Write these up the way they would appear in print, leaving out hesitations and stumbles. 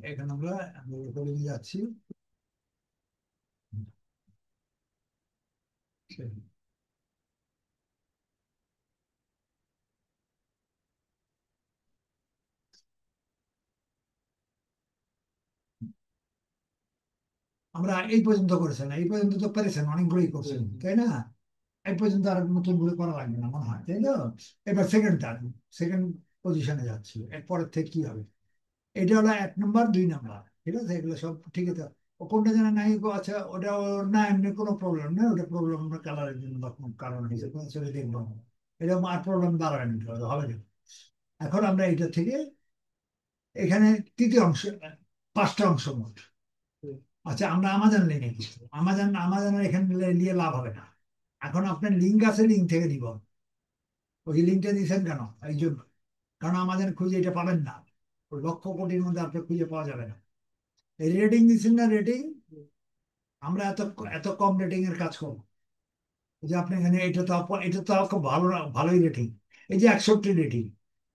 এখানে আমরা রেকর্ডিং যাচ্ছি। আমরা এই পর্যন্ত করেছেন, এই পর্যন্ত তো পেরেছেন, অনেকগুলোই করছেন, তাই না? এই পর্যন্ত আর নতুন করে করা লাগবে না মনে হয়, তাই তো? এবার সেকেন্ড টার্ন, সেকেন্ড পজিশনে যাচ্ছি। এরপরের থেকে কি হবে? এটা হলো 1 নম্বর, 2 নম্বর। ঠিক আছে, এগুলো সব ঠিক আছে। ও কোনটা যেন নাই গো, আচ্ছা ওটা ওর না, এমনি কোনো প্রবলেম নেই, ওটা প্রবলেম আমরা কালারের জন্য বা কোনো কারণ হিসেবে সেটা দেখবো না। এরকম আর প্রবলেম দাঁড়াবে না, হবে না। এখন আমরা এটা থেকে এখানে তৃতীয় অংশ, 5টা অংশ মোট। আচ্ছা, আমরা আমাজন নিয়ে নিই কিছু। আমাজনের এখানে নিয়ে লাভ হবে না। এখন আপনার লিঙ্ক আছে, লিঙ্ক থেকে দিব। ওই লিঙ্কটা দিয়েছেন কেন? এই জন্য, কারণ আমাজন খুঁজে এটা পাবেন না। ওই লক্ষ কোটির মধ্যে আপনি খুঁজে পাওয়া যাবে না। এই রেটিং দিচ্ছেন না, রেটিং। আমরা এত এত কম রেটিং এর কাজ করবো? এই যে আপনি এখানে, এটা তো খুব ভালো ভালোই রেটিং। এই যে 61 রেটিং,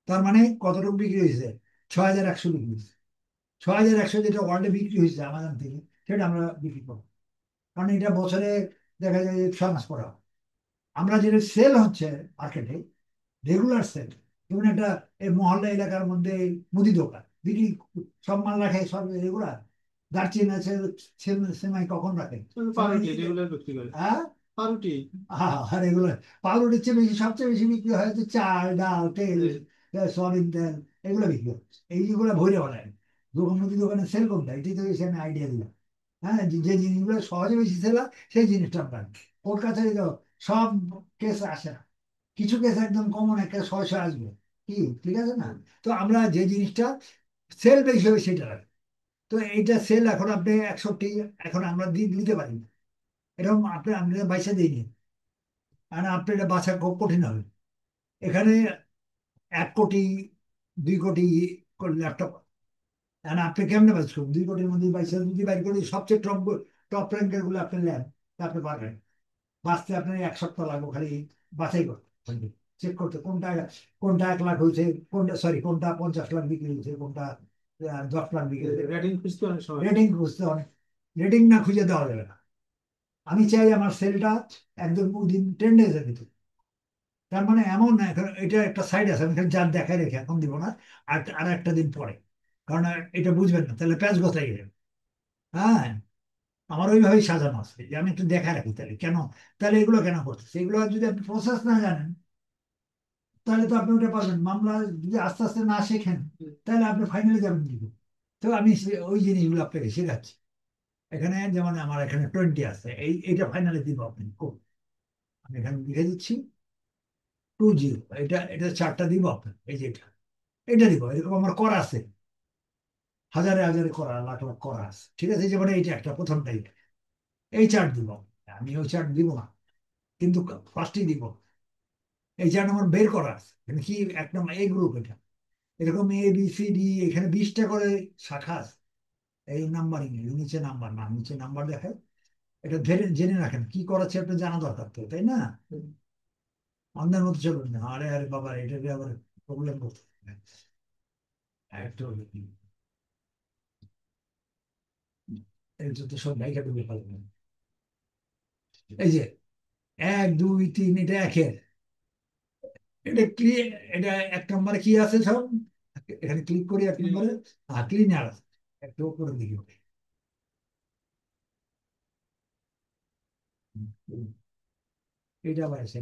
তার মানে কতটুকু বিক্রি হয়েছে? 6100 বিক্রি হয়েছে। 6100 যেটা ওয়ার্ল্ডে বিক্রি হয়েছে আমাজন থেকে, সেটা আমরা বিক্রি করবো। কারণ এটা বছরে দেখা যায় যে 6 মাস পর হয়। আমরা যেটা সেল হচ্ছে মার্কেটে, রেগুলার সেল, যেমন একটা এই মহল্লা এলাকার মধ্যে মুদি দোকান বিক্রি, সব মাল রাখে, সব রেগুলার। দারচিনি আছে, সেমাই কখন রাখে? পাউরুটি রেগুলার বিক্রি করে। হ্যাঁ, পাউরুটি। আর এগুলো পাউরুটির চেয়ে বেশি, সবচেয়ে বেশি বিক্রি হয় হচ্ছে চাল, ডাল, তেল, সয়াবিন তেল। এগুলো বিক্রি হচ্ছে, এইগুলো ভরে বানায় দোকান, মুদি দোকানে সেল করতে হয়। এটাই তো বেশি আমি আইডিয়া দিলাম। হ্যাঁ, যে জিনিসগুলো সহজে বেশি সেল হয়, সেই জিনিসটা আমরা রাখি। ওর কাছে তো সব কেস আসে না, কিছু কেস একদম কমন, একটা শয়ে আসবে। কি, ঠিক আছে না? তো আমরা যে জিনিসটা সেল বেশি হবে সেটা রাখি। তো এইটা সেল এখন আপনি 61, এখন আমরা দিতে পারি না। এরকম আপনি আমরা বাইসা দিইনি। আর আপনি এটা বাছা খুব কঠিন হবে। এখানে 1 কোটি, 2 কোটি ল্যাপটপ, আর আপনি কেমনে বাইস করুন? 2 কোটির মধ্যে বাইসা যদি বাইর করে সবচেয়ে টপ, টপ র্যাঙ্কের গুলো আপনি নেন, তা আপনি পারবেন। বাঁচতে আপনার 1 সপ্তাহ লাগবে খালি বাছাই করতে, চেক করতে, কোনটা কোনটা 1 লাখ হয়েছে, কোনটা সরি কোনটা 50 লাখ বিক্রি হয়েছে, কোনটা 10 লাখ বিক্রি হয়েছে। রেটিং খুঁজতে অনেক সময়। রেটিং বুঝতে অনেক, রেটিং না খুঁজে দেওয়া যাবে না। আমি চাই আমার সেলটা একদম উইদিন 10 ডেজের ভিতরে। তার মানে এমন না, এখন এটা একটা সাইড আছে, আমি খালি যার দেখায় রেখে এখন দিব না। আর আর একটা দিন পরে, কারণ এটা বুঝবেন না, তাহলে প্যাঁচ গোছাই যাবে। হ্যাঁ, আমার ওইভাবেই সাজানো আছে যে আমি একটু দেখা রাখি, তাহলে কেন, তাহলে এগুলো কেন করতেছে? এগুলো যদি আপনি প্রসেস না জানেন, তাহলে তো আপনি ওটা পারবেন। মামলা যদি আস্তে আস্তে না শেখেন, তাহলে আপনি ফাইনালি যাবেন কি করে? তো আমি ওই জিনিসগুলো আপনাকে শেখাচ্ছি। এখানে যেমন আমার এখানে 20 আছে, এইটা ফাইনালি দিব আপনি আমি এখানে লিখে দিচ্ছি 20। এটা এটা 4টা দিব আপনার, এই যে এটা, এটা দিব। এরকম আমার করা আছে, হাজারে হাজারে করা, লাখ লাখ করা আছে। ঠিক আছে, যেমন এইটা একটা প্রথমটাই, এই চার্ট দিব। আমি ওই চার্ট দিব না, কিন্তু ফার্স্টই দিব। এই চার্ট আমার বের করা আছে, এখানে কি 1 নম্বর এই গ্রুপ, এটা এরকম ABCD, এখানে 20টা করে শাখা আছে। এই নাম্বারিং, নিচে নাম্বার না, নিচে নাম্বার দেখায়। এটা ধরে জেনে রাখেন কি করাচ্ছে, আপনার জানা দরকার তো, তাই না? অন্যের মতো চলবেন না, আরে আরে বাবা এটাকে আবার প্রবলেম করতে হবে। একটু এটা তো সব জায়গা ডুবে ফেলবেন। এই যে 1 2 3, এটা একের, এটা ক্লিয়ার। এটা 1 নম্বরে কি আছে সব, এখানে ক্লিক করি 1 নম্বরে। ক্লিনার আছে, একটু উপরের দিকে। এটা আবার এসে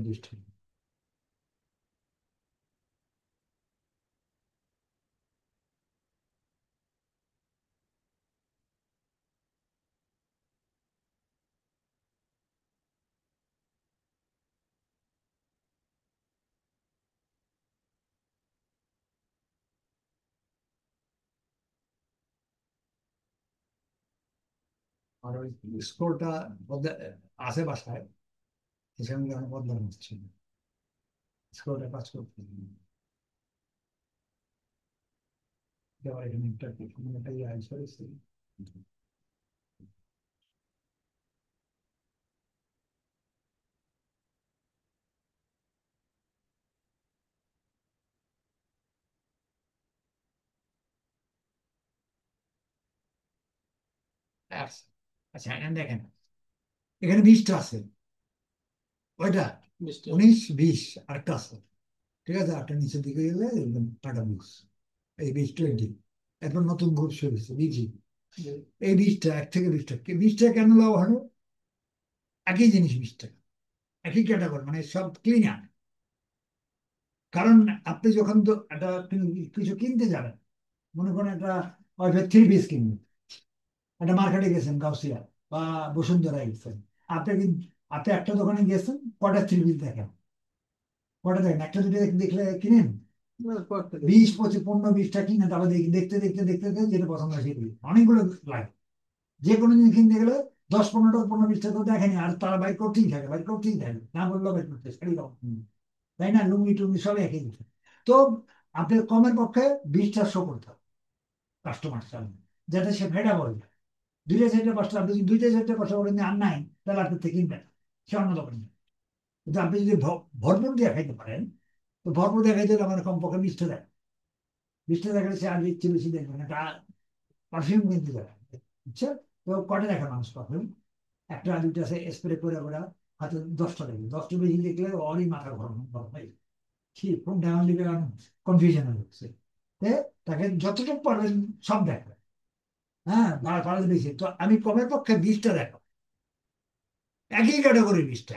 আর ওই স্কোরটা আছে বাসায়, সেখানে আমি বদলানো হচ্ছে, স্কোরটা কাজ করতে হবে। এবার এখানে একটা ইয়ে আসবে। আচ্ছা আচ্ছা, এখানে দেখেন, এখানে 20টা আছে, ওইটা মিস্টার 19 20 আরেকটা আছে, ঠিক আছে, আরেকটা নিচের দিকে গেলে টাটা বুকস, এই 20 20, এরপর নতুন গ্রুপ শুরু হয়েছে বিজি। এই 20টা, 1 থেকে 20টা, 20টা কেন দেওয়া হলো? একই জিনিস, 20টা একই ক্যাটাগরি, মানে সব ক্লিনার। কারণ আপনি যখন তো একটা কিছু কিনতে যাবেন, মনে করেন একটা ওয়াইফের 3 পিস কিনবেন, একটা মার্কেটে গেছেন, গাউসিয়া বা বসুন্ধরায় গেছেন, আপনি কিন্তু, আপনি একটা দোকানে গেছেন, কটা 3 পিস দেখেন, কটা দেখেন? একটা দুটো দেখলে কিনেন? 20 25 15 20টা কিনে তারপর দেখতে দেখতে দেখতে দেখতে যেটা পছন্দ হয় সেগুলি অনেকগুলো লাগে। যে কোনো জিনিস কিনতে গেলে 10 15টা 15 20টা তো দেখেনি, আর তারা বাইক করতেই থাকে, বাইক করতেই থাকে, না বললেও বাইক করতে শাড়ি রকম, তাই না? লুঙ্গি টুঙ্গি সব একই জিনিস। তো আপনার কমের পক্ষে 20টা শো করতে হবে কাস্টমার সামনে, যাতে সে ভেড়া বলবে। 2টা 4টা 5টা, আপনি যদি 2টা 4টা 5টা বলেন যে আর নাই, তাহলে আপনি থেকে কিনবেন, সে অন্য দোকানে। কিন্তু আপনি যদি ভরপুর দিয়ে খাইতে পারেন, তো ভরপুর দিয়ে খাইতে হলে আমার কমপক্ষে 20টা দেয়, 20টা দেখালে সে আর ইচ্ছে বেশি দেখবে না। পারফিউম কিনতে যাবে, বুঝছেন? তো কটা দেখে মানুষ পারফিউম? একটা দুইটা স্প্রে করে ওরা হাতে 10টা দেখবে, 10টা বেশি দেখলে ওরই মাথা গরম গরম হয়, কি কোনটা আমার দিকে কনফিউশন হয়ে যাচ্ছে। তাকে যতটুকু পারবেন সব দেখবে, হ্যাঁ, পারলে বেশি। তো আমি কমের পক্ষে 20টা দেখো, একই ক্যাটাগরি 20টা,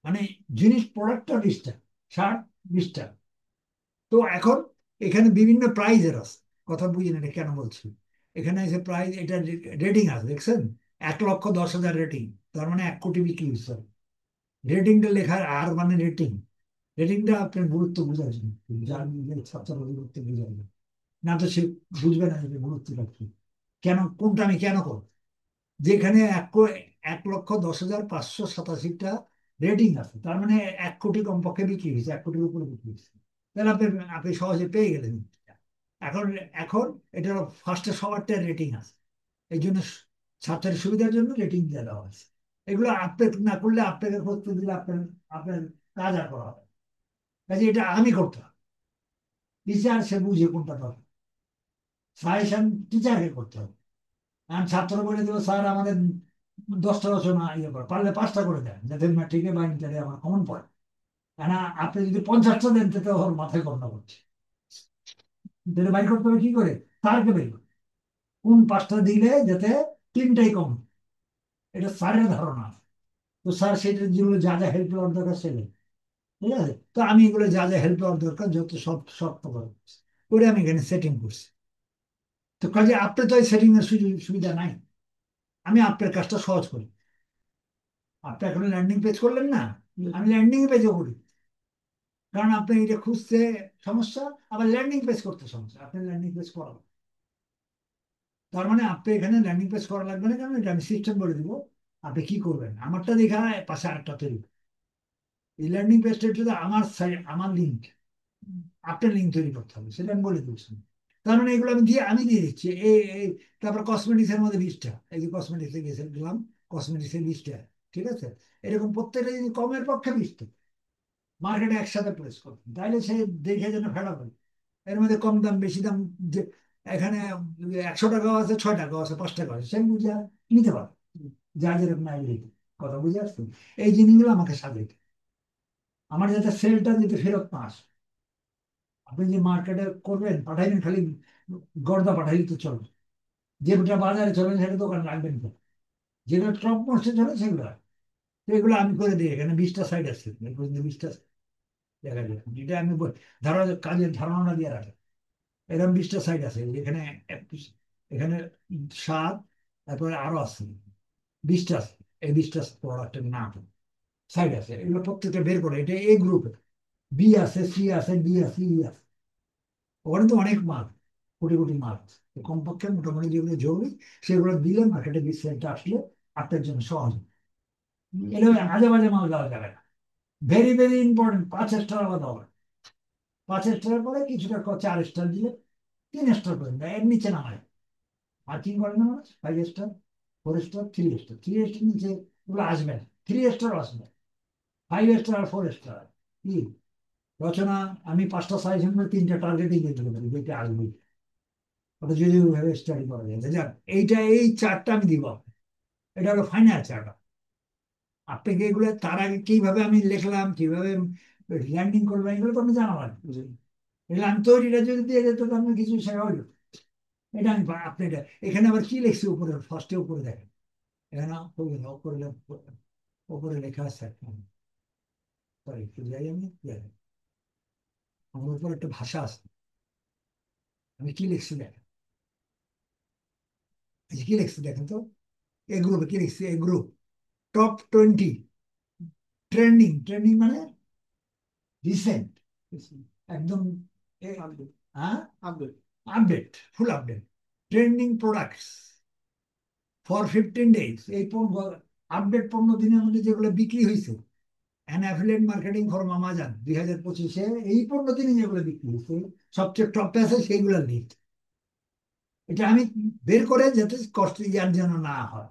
মানে জিনিস প্রোডাক্টটা 20টা, শার্ট 20টা। তো এখন এখানে বিভিন্ন প্রাইজের আছে, কথা বুঝিনি এটা কেন বলছি। এখানে এসে প্রাইস, এটা রেটিং আছে দেখছেন, 1,10,000 রেটিং, তার মানে 1 কোটি বিক্রি হচ্ছে। রেটিংটা লেখার আর মানে রেটিং, রেটিংটা আপনার গুরুত্ব বোঝার জন্য, যার নিজের ছাত্র গুরুত্ব বোঝার জন্য, না তো সে বুঝবে না যে গুরুত্বটা কি, কেন কোনটা আমি কেন করব। যেখানে 1,10,587টা রেটিং আছে, তার মানে 1 কোটি কমপক্ষে বিক্রি হয়েছে, 1 কোটির উপরে বিক্রি হয়েছে, তাহলে আপনি আপনি সহজে পেয়ে গেলেন। এখন এখন এটার ফার্স্টে সবারটা রেটিং আছে, এই জন্য ছাত্রের সুবিধার জন্য রেটিং দিয়ে দেওয়া হয়েছে। এগুলো আপডেট না করলে, আপনাকে করতে দিলে আপনার আপনার কাজ আর করা হবে, কাজে এটা আমি করতে হবে। টিচার সে বুঝে কোনটা দরকার, সাজেশন টিচারকে করতে হবে। আমি ছাত্র বলে দেবো, স্যার আমাদের 10টা রচনা ইয়ে করে, পারলে 5টা করে দেন, যাতে ম্যাট্রিকে বা ইন্টারে আমার কমন পড়ে। না, আপনি যদি 50টা দেন, তাতে ওর মাথায় গণনা করছে, তাহলে বাইর করতে হবে কি করে? স্যারকে বের করে কোন 5টা দিলে যাতে 3টাই কম, এটা স্যারের ধারণা। তো স্যার সেটার জন্য যা যা হেল্প করার দরকার সেটা, ঠিক আছে। তো আমি এগুলো যা যা হেল্প করার দরকার যত সব শক্ত করে করে আমি এখানে সেটিং করছি। তো কাজে আপনার তো এই সেটিং এর সুযোগ সুবিধা নাই, আমি আপনার কাজটা সহজ করি। আপনি এখন ল্যান্ডিং পেজ করলেন না, আমি ল্যান্ডিং পেজও করি, কারণ আপনি এটা খুঁজতে সমস্যা, আবার ল্যান্ডিং পেজ করতে সমস্যা, আপনি ল্যান্ডিং পেজ করাবো। তার মানে আপনি এখানে ল্যান্ডিং পেজ করা লাগবে না, কারণ এটা আমি সিস্টেম বলে দিব। আপনি কি করবেন, আমারটা দেখা পাশে আরেকটা তৈরি, এই ল্যান্ডিং পেজটা হচ্ছে আমার সাইড, আমার লিঙ্ক, আপনার লিঙ্ক তৈরি করতে হবে, সেটা আমি বলে দিচ্ছি। তার মানে এগুলো আমি দিয়ে দিচ্ছি। তারপর কসমেটিক্স এর মধ্যে 20টা, এই যে কসমেটিক্সে গেছে দিলাম, কসমেটিক্স এর 20টা, ঠিক আছে। এরকম প্রত্যেকটা যদি কমের পক্ষে 20টা মার্কেটে একসাথে প্লেস করবেন, তাইলে সে দেখে যেন ফেলা হয়। এর মধ্যে কম দাম বেশি দাম, যে এখানে 100 টাকাও আছে, 6 টাকাও আছে, 5 টাকাও আছে, সে বুঝে নিতে পারে, যার যেরকম আইডিয়া। কথা বুঝে আসছেন? এই জিনিসগুলো আমাকে সাজাইতে, আমার যাতে সেলটা যদি ফেরত না আসে। আপনি যে মার্কেটে করবেন, পাঠাইবেন খালি গর্দা পাঠাইলে তো চলবে, যেটা বাজারে চলে সেটা দোকান রাখবেন তো, যেগুলো টপ মোস্টে চলে সেগুলো। তো এগুলো আমি করে দিই, এখানে 20টা সাইড আছে, এই পর্যন্ত 20টা দেখা যায়, যেটা আমি কাজের ধারণা দিয়ে রাখি। এরকম 20টা সাইড আছে, এখানে এখানে 7, তারপরে আরো আছে 20টা আছে, এই 20টা প্রোডাক্টের নাম সাইড আছে, এগুলো প্রত্যেকটা বের করে, এটা এ গ্রুপে, বি আছে, সি আছে, ডি আছে, ই আছে, ওখানে তো অনেক মাল, কোটি কোটি মাল আছে। তো কমপক্ষে মোটামুটি যেগুলো জরুরি সেগুলো দিলে মার্কেটে বিস্তারিত আসলে আপনার জন্য সহজ হবে। এগুলো আজে বাজে মাল দেওয়া যাবে না, ভেরি ভেরি ইম্পর্টেন্ট। 5 স্টার আলাদা হবে, 5 স্টারের পরে কিছুটা 4 স্টার দিলে 3 স্টার করে দেয়, এর নিচে নামায়। আর কি করে না মানুষ, 5 স্টার, 4 স্টার, 3 স্টার, 3 স্টার নিচে এগুলো আসবে না, 3 স্টার আসবে, 5 স্টার আর 4 স্টার। কি রচনা, আমি 5টা সাজেশন করে 3টা টার্গেটিং দিতে পারি, যেটা আসবে, ওটা যদি ওইভাবে স্টাডি করা যায়, যাক এইটা এই চারটা আমি দিব। এটা হলো ফাইনাল চার্ট। আপনাকে এগুলো তার আগে কিভাবে আমি লিখলাম, কিভাবে ল্যান্ডিং করলাম, এগুলো তো আমি জানা লাগবে। জি। এগুলো আমি তৈরিটা যদি দিয়ে যেত তো আমি কিছু শেখা হইলো। এটা আমি আপনি এটা এখানে আবার কি লিখছি উপরে, ফার্স্টে উপরে দেখেন, এখানে উপরে উপরে লেখা আছে, সরি একটু যাই আমি, আমার উপরে একটা ভাষা আছে, আমি কি লিখছি দেখেন, এই যে কি লিখছি দেখেন তো, এ গ্রুপে কি লিখছি, এ গ্রুপ টপ 20 ট্রেন্ডিং, ট্রেন্ডিং মানে রিসেন্ট, একদম আপডেট। হ্যাঁ update. Update, full update, trending products for 15 days। এই আপডেট 15 দিনের মধ্যে যেগুলো বিক্রি হয়েছে, অ্যাফিলিয়েট মার্কেটিং ফর মামাজান 2025-এ, এই 15 দিনে যেগুলো বিক্রি হয়েছে সবচেয়ে টপে আছে সেইগুলো লিস্ট। এটা আমি বের করে যাতে কষ্ট ইয়ার যেন না হয়,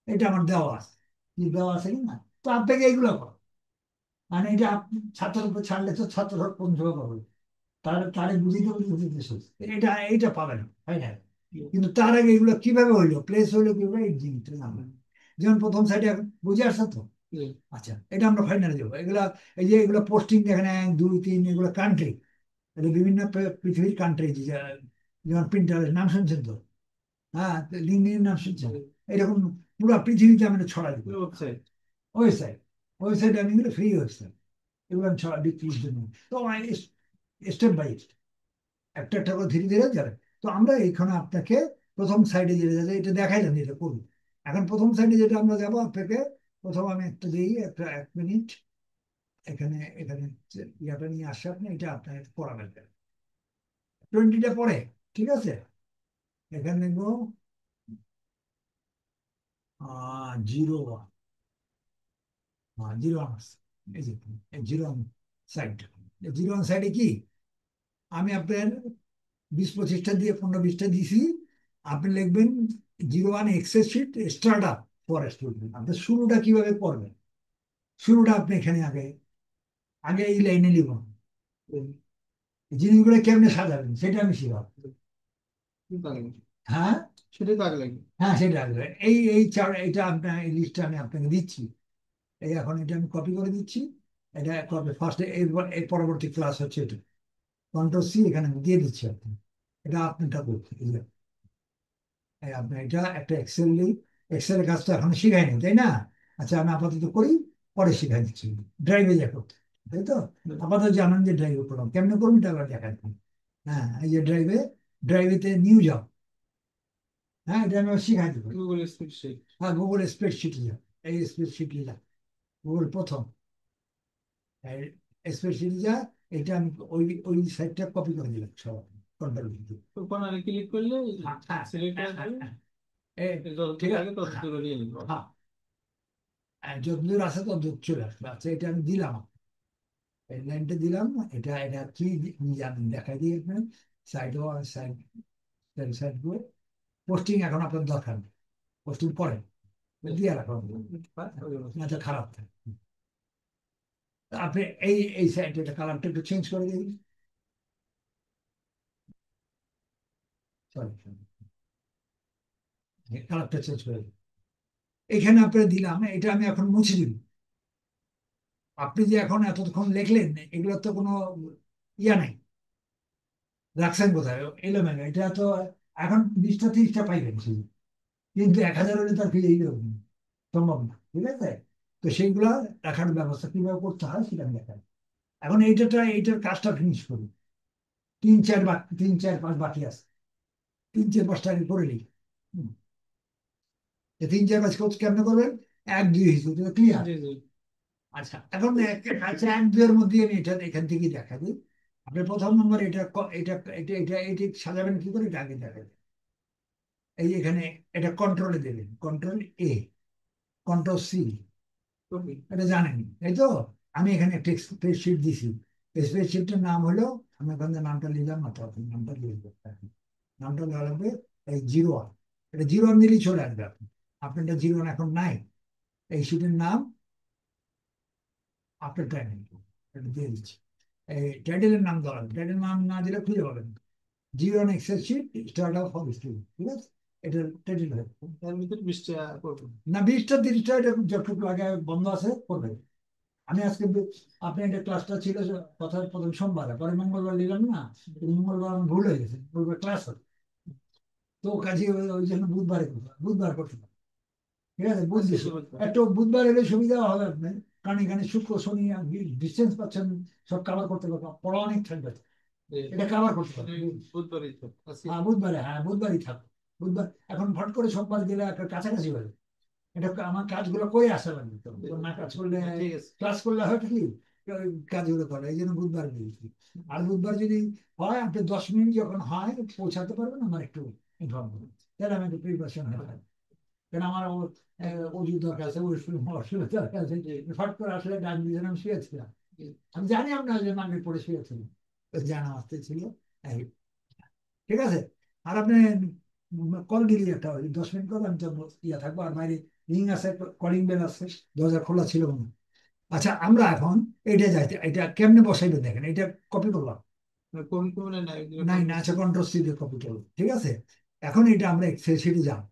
এটা আমার দেওয়া আছে, কি দেওয়া আছে কি না, তো আপনাকে এইগুলো করো। মানে এটা আপনি ছাত্রের উপর ছাড়লে তো ছাত্র পঞ্চম পাবে, তাহলে তারে বুঝিতে বুঝিতে শেষ। এটা এইটা পাবে না, তাই না? কিন্তু তার আগে এগুলো কিভাবে হইলো, প্লেস হইলো কিভাবে, এই জিনিসটা জানবেন। যেমন প্রথম সাইডে বুঝে আসছে তো, জি। আচ্ছা এটা আমরা ফাইনালে যাবো। এগুলা এই যে এগুলো পোস্টিং দেখেন 1 2 3, এগুলো কান্ট্রি, এটা বিভিন্ন পৃথিবীর কান্ট্রি, যেমন প্রিন্টারের নাম শুনছেন তো, হ্যাঁ লিঙ্কডিনের নাম শুনছেন, এরকম পুরো পৃথিবীতে আমরা ছড়া দিব। ওয়েবসাইট। ওয়েবসাইট, ওয়েবসাইট আমি এগুলো ফ্রি ওয়েবসাইট, এগুলো আমি ছড়া বিক্রির জন্য। তো স্টেপ বাই স্টেপ একটা একটা করে ধীরে ধীরে যাবে। তো আমরা এইখানে আপনাকে প্রথম সাইডে যেটা যাবে এটা দেখাইলাম, যেটা করুন। এখন প্রথম সাইডে যেটা আমরা যাবো আপনাকে, প্রথম আমি একটা দিই, একটা 1 মিনিট, এখানে এখানে ইয়াটা নিয়ে আসে, আপনি এটা আপনার পড়াবেন 20টা পরে, ঠিক আছে? এখানে লিখবো 01, এই যে 01 সাইড, 01 সাইডে কি আমি আপনার 20 25টা দিয়ে 15 20টা দিছি। আপনি লিখবেন 01 Excel sheet start up for student. আপনি শুরুটা কিভাবে করবেন, শুরুটা আপনি এখানে আগে আগে এই লাইনে লিখুন, জিনিসগুলো কেমনে সাজাবেন সেটা আমি শিখাবো। হ্যাঁ সেটাই তো আগে লাগবে। হ্যাঁ সেটা আসবে, এই চার এটা আপনার এই লিস্টটা আমি আপনাকে দিচ্ছি। এই এখন এটা আমি কপি করে দিচ্ছি, এটা কপি ফার্স্টে, এর পরবর্তী ক্লাস হচ্ছে এটা, কন্ট্রোল C এখানে আমি দিয়ে দিচ্ছি আপনি, এটা আপনারটা করতে, আপনি এটা একটা এক্সেলের কাজ তো এখন শিখাইনি, তাই না? আচ্ছা আমি আপাতত করি, পরে শিখাই দিচ্ছি। ড্রাইভে যা করতে, তাই তো? আপাতত জানেন যে ড্রাইভে করলাম, কেমনে করুন এটা আবার দেখাই দিই। হ্যাঁ এই যে ড্রাইভেতে নিউ যাও, হ্যাঁ এটা আমি শিখাই দেবো। Google spreadsheet. হ্যাঁ গুগল স্প্রেডশিটে যাও, এই স্প্রেডশিটে যা, গুগল প্রথম স্প্রেডশিটে যা, এটা আমি ওই ওই সাইটটা কপি করে দিলাম সব, কন্ট্রোল দিয়ে। কর্নারে ক্লিক করলে হ্যাঁ হ্যাঁ সিলেক্ট হ্যাঁ করে হ্যাঁ দিলে হ্যাঁ, যত ঠিক দূর আছে, লাগে তত হ্যাঁ দূর নিয়ে নিব। হ্যাঁ, যতদূর আছে ততদূর চলে আসবে। আচ্ছা এটা আমি দিলাম, এই লাইনটা দিলাম, এটা এটা কি জানেন দেখাই দিই আপনার, সাইড সাইড সাইড করে পোস্টিং এখন আপনার দরকার নেই, পোস্টিং পরে দিয়ে রাখুন, না তো খারাপ থাকে। আপনি এই সাইড এটা কালারটা একটু চেঞ্জ করে দিন, সরি কালারটা চেঞ্জ করে দিন। এখানে আপনার দিলাম, এটা আমি এখন মুছে দিব। আপনি যে এখন এতক্ষণ লিখলেন, এগুলো তো কোনো ইয়া নাই, রাখছেন কোথায় এলোমেলো, এটা তো এখন 20টা 30টা পাইবেন শুধু, কিন্তু 1000 হলে তার ফিরে সম্ভব না, ঠিক আছে? তো সেইগুলা রাখার ব্যবস্থা কিভাবে করতে হয় সেটা আমি দেখাই। এখন এইটার কাজটা ফিনিশ করি, 3 4 5 বাকি আছে, 3 4 5টা আমি করে নিই। হুম, এই 3 4 5 কোর্স কেমনে করবেন, 1 2 হিসেবে ক্লিয়ার। জি জি। আচ্ছা এখন আচ্ছা 1 2 এর মধ্যে আমি এটা এখান থেকে দেখা দিই। আপনি প্রথম নম্বর এটা এটা সাজাবেন কি করে, এটা আগে দেখা দিই। এই এখানে এটা কন্ট্রোলে দেবেন, control A, control C, copy. এটা জানেন তাই তো? আমি এখানে একটা স্প্রেডশিট দিছি, স্প্রেডশিটটার নাম হলো, আমি ওখান থেকে নামটা নিলাম না তো, আপনি নামটা লিখবো, নামটা দেওয়া লাগবে এই 01, এটা 01 দিলেই চলে আসবে। আপনি আপনার এটা 01 এখন নাই, এই শিটের নাম আপনার টাইটেল, এটা দিয়ে দিচ্ছি। এই টাইটেলের নাম দেওয়া লাগবে, টাইটেল নাম না দিলে খুঁজে পাবেন না। Zero Excel sheet start up হবে স্টুডেন্ট, ঠিক আছে? এটা টাইটেল হবে। এর ভিতরে 20টা করবো। না 20টা 30টা এটা যতটুকু আগে বন্ধ আছে করবে। আমি আজকে আপনি একটা ক্লাসটা ছিল যে কথা প্রথম সোমবারে, পরে মঙ্গলবার নিলাম না, মঙ্গলবার আমার ভুল হয়ে গেছে, মঙ্গলবার ক্লাস হবে। তো কাজে ওই জন্য বুধবারে করবো, বুধবার করতে পারবো, ঠিক আছে? আজকে বুঝলি, তো বুধবার। একটু বুধবার এলে সুবিধা হবে আপনার, কারণ এখানে শুক্র শনি ডিস্টেন্স পাচ্ছেন, সব কাভার করতে পারবো, পড়া অনেক থাকবে, এটা কাভার করতে পারবো। বুধবারই তো আজকে। হ্যাঁ বুধবারে, হ্যাঁ বুধবারই থাকবো। বুধবার এখন ফট করে সোমবার গেলে একটা কাছাকাছি হবে, এটা আমার কাজগুলো করে আসা লাগবে, তো তো না কাজ করলে, ঠিক আছে। ক্লাস করলে হয় কি ওই কাজগুলো করে, এই জন্য বুধবার দিয়েছি। আর বুধবার যদি হয়, আপনি 10 মিনিট যখন হয় পৌঁছাতে পারবেন, আমার একটু ইনফর্ম করবেন, তাহলে আমি একটু প্রিপারেশন হয়ে থাকবো। কারণ আমার অজুর দরকার আছে, ওই অসুবিধা দরকার আছে, ফট করে আসলে ডাক দিয়ে আমি শুয়েছিলাম, আমি জানি আপনার জন্য আগে পড়ে শুয়েছিলাম, জানা আসতে ছিল। এই, ঠিক আছে? আর আপনি কল দিলি একটা, ওই 10 মিনিট কল, আমি তো ইয়ে থাকবো, আর বাইরে রিং আছে, কলিং বেল আছে, দরজা খোলা ছিল মনে হয়। আচ্ছা আমরা এখন এটা যাইতে, এটা কেমনে বসাইবেন দেখেন, এটা কপি করলাম, কোন কোন নাই নাই না, আচ্ছা কন্ট্রোল সি দিয়ে কপি করলাম, ঠিক আছে? এখন এটা আমরা এক্সেল শিটে যাব,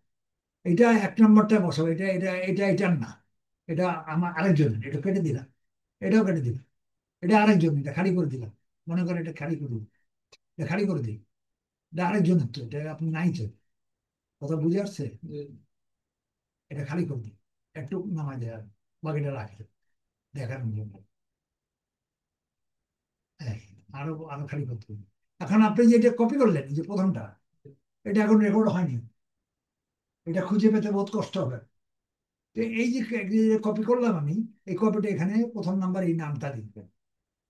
এটা 1 নম্বরটা বসাবো, এটা এটার না, এটা আমার আরেকজন, এটা কেটে দিলাম, এটাও কেটে দিলাম, এটা আরেকজন, এটা খালি করে দিলাম, মনে করেন এটা খালি করে দিই, এটা খালি করে দিই, এটা আরেকজনের তো, এটা আপনি নাই তো, কথা বুঝে আসছে? এটা খালি করে দিই, একটু নামাই দেয়, বাকিটা রাখে দেখানোর জন্য। হ্যাঁ, আরো আরো খালি করতে হবে। এখন আপনি যেটা কপি করলেন, যে প্রথমটা, এটা এখন রেকর্ড হয়নি, এটা খুঁজে পেতে বহুত কষ্ট হবে। তো এই যে কপি করলাম আমি, এই কপিটা এখানে প্রথম নাম্বার এই নামটা লিখবেন,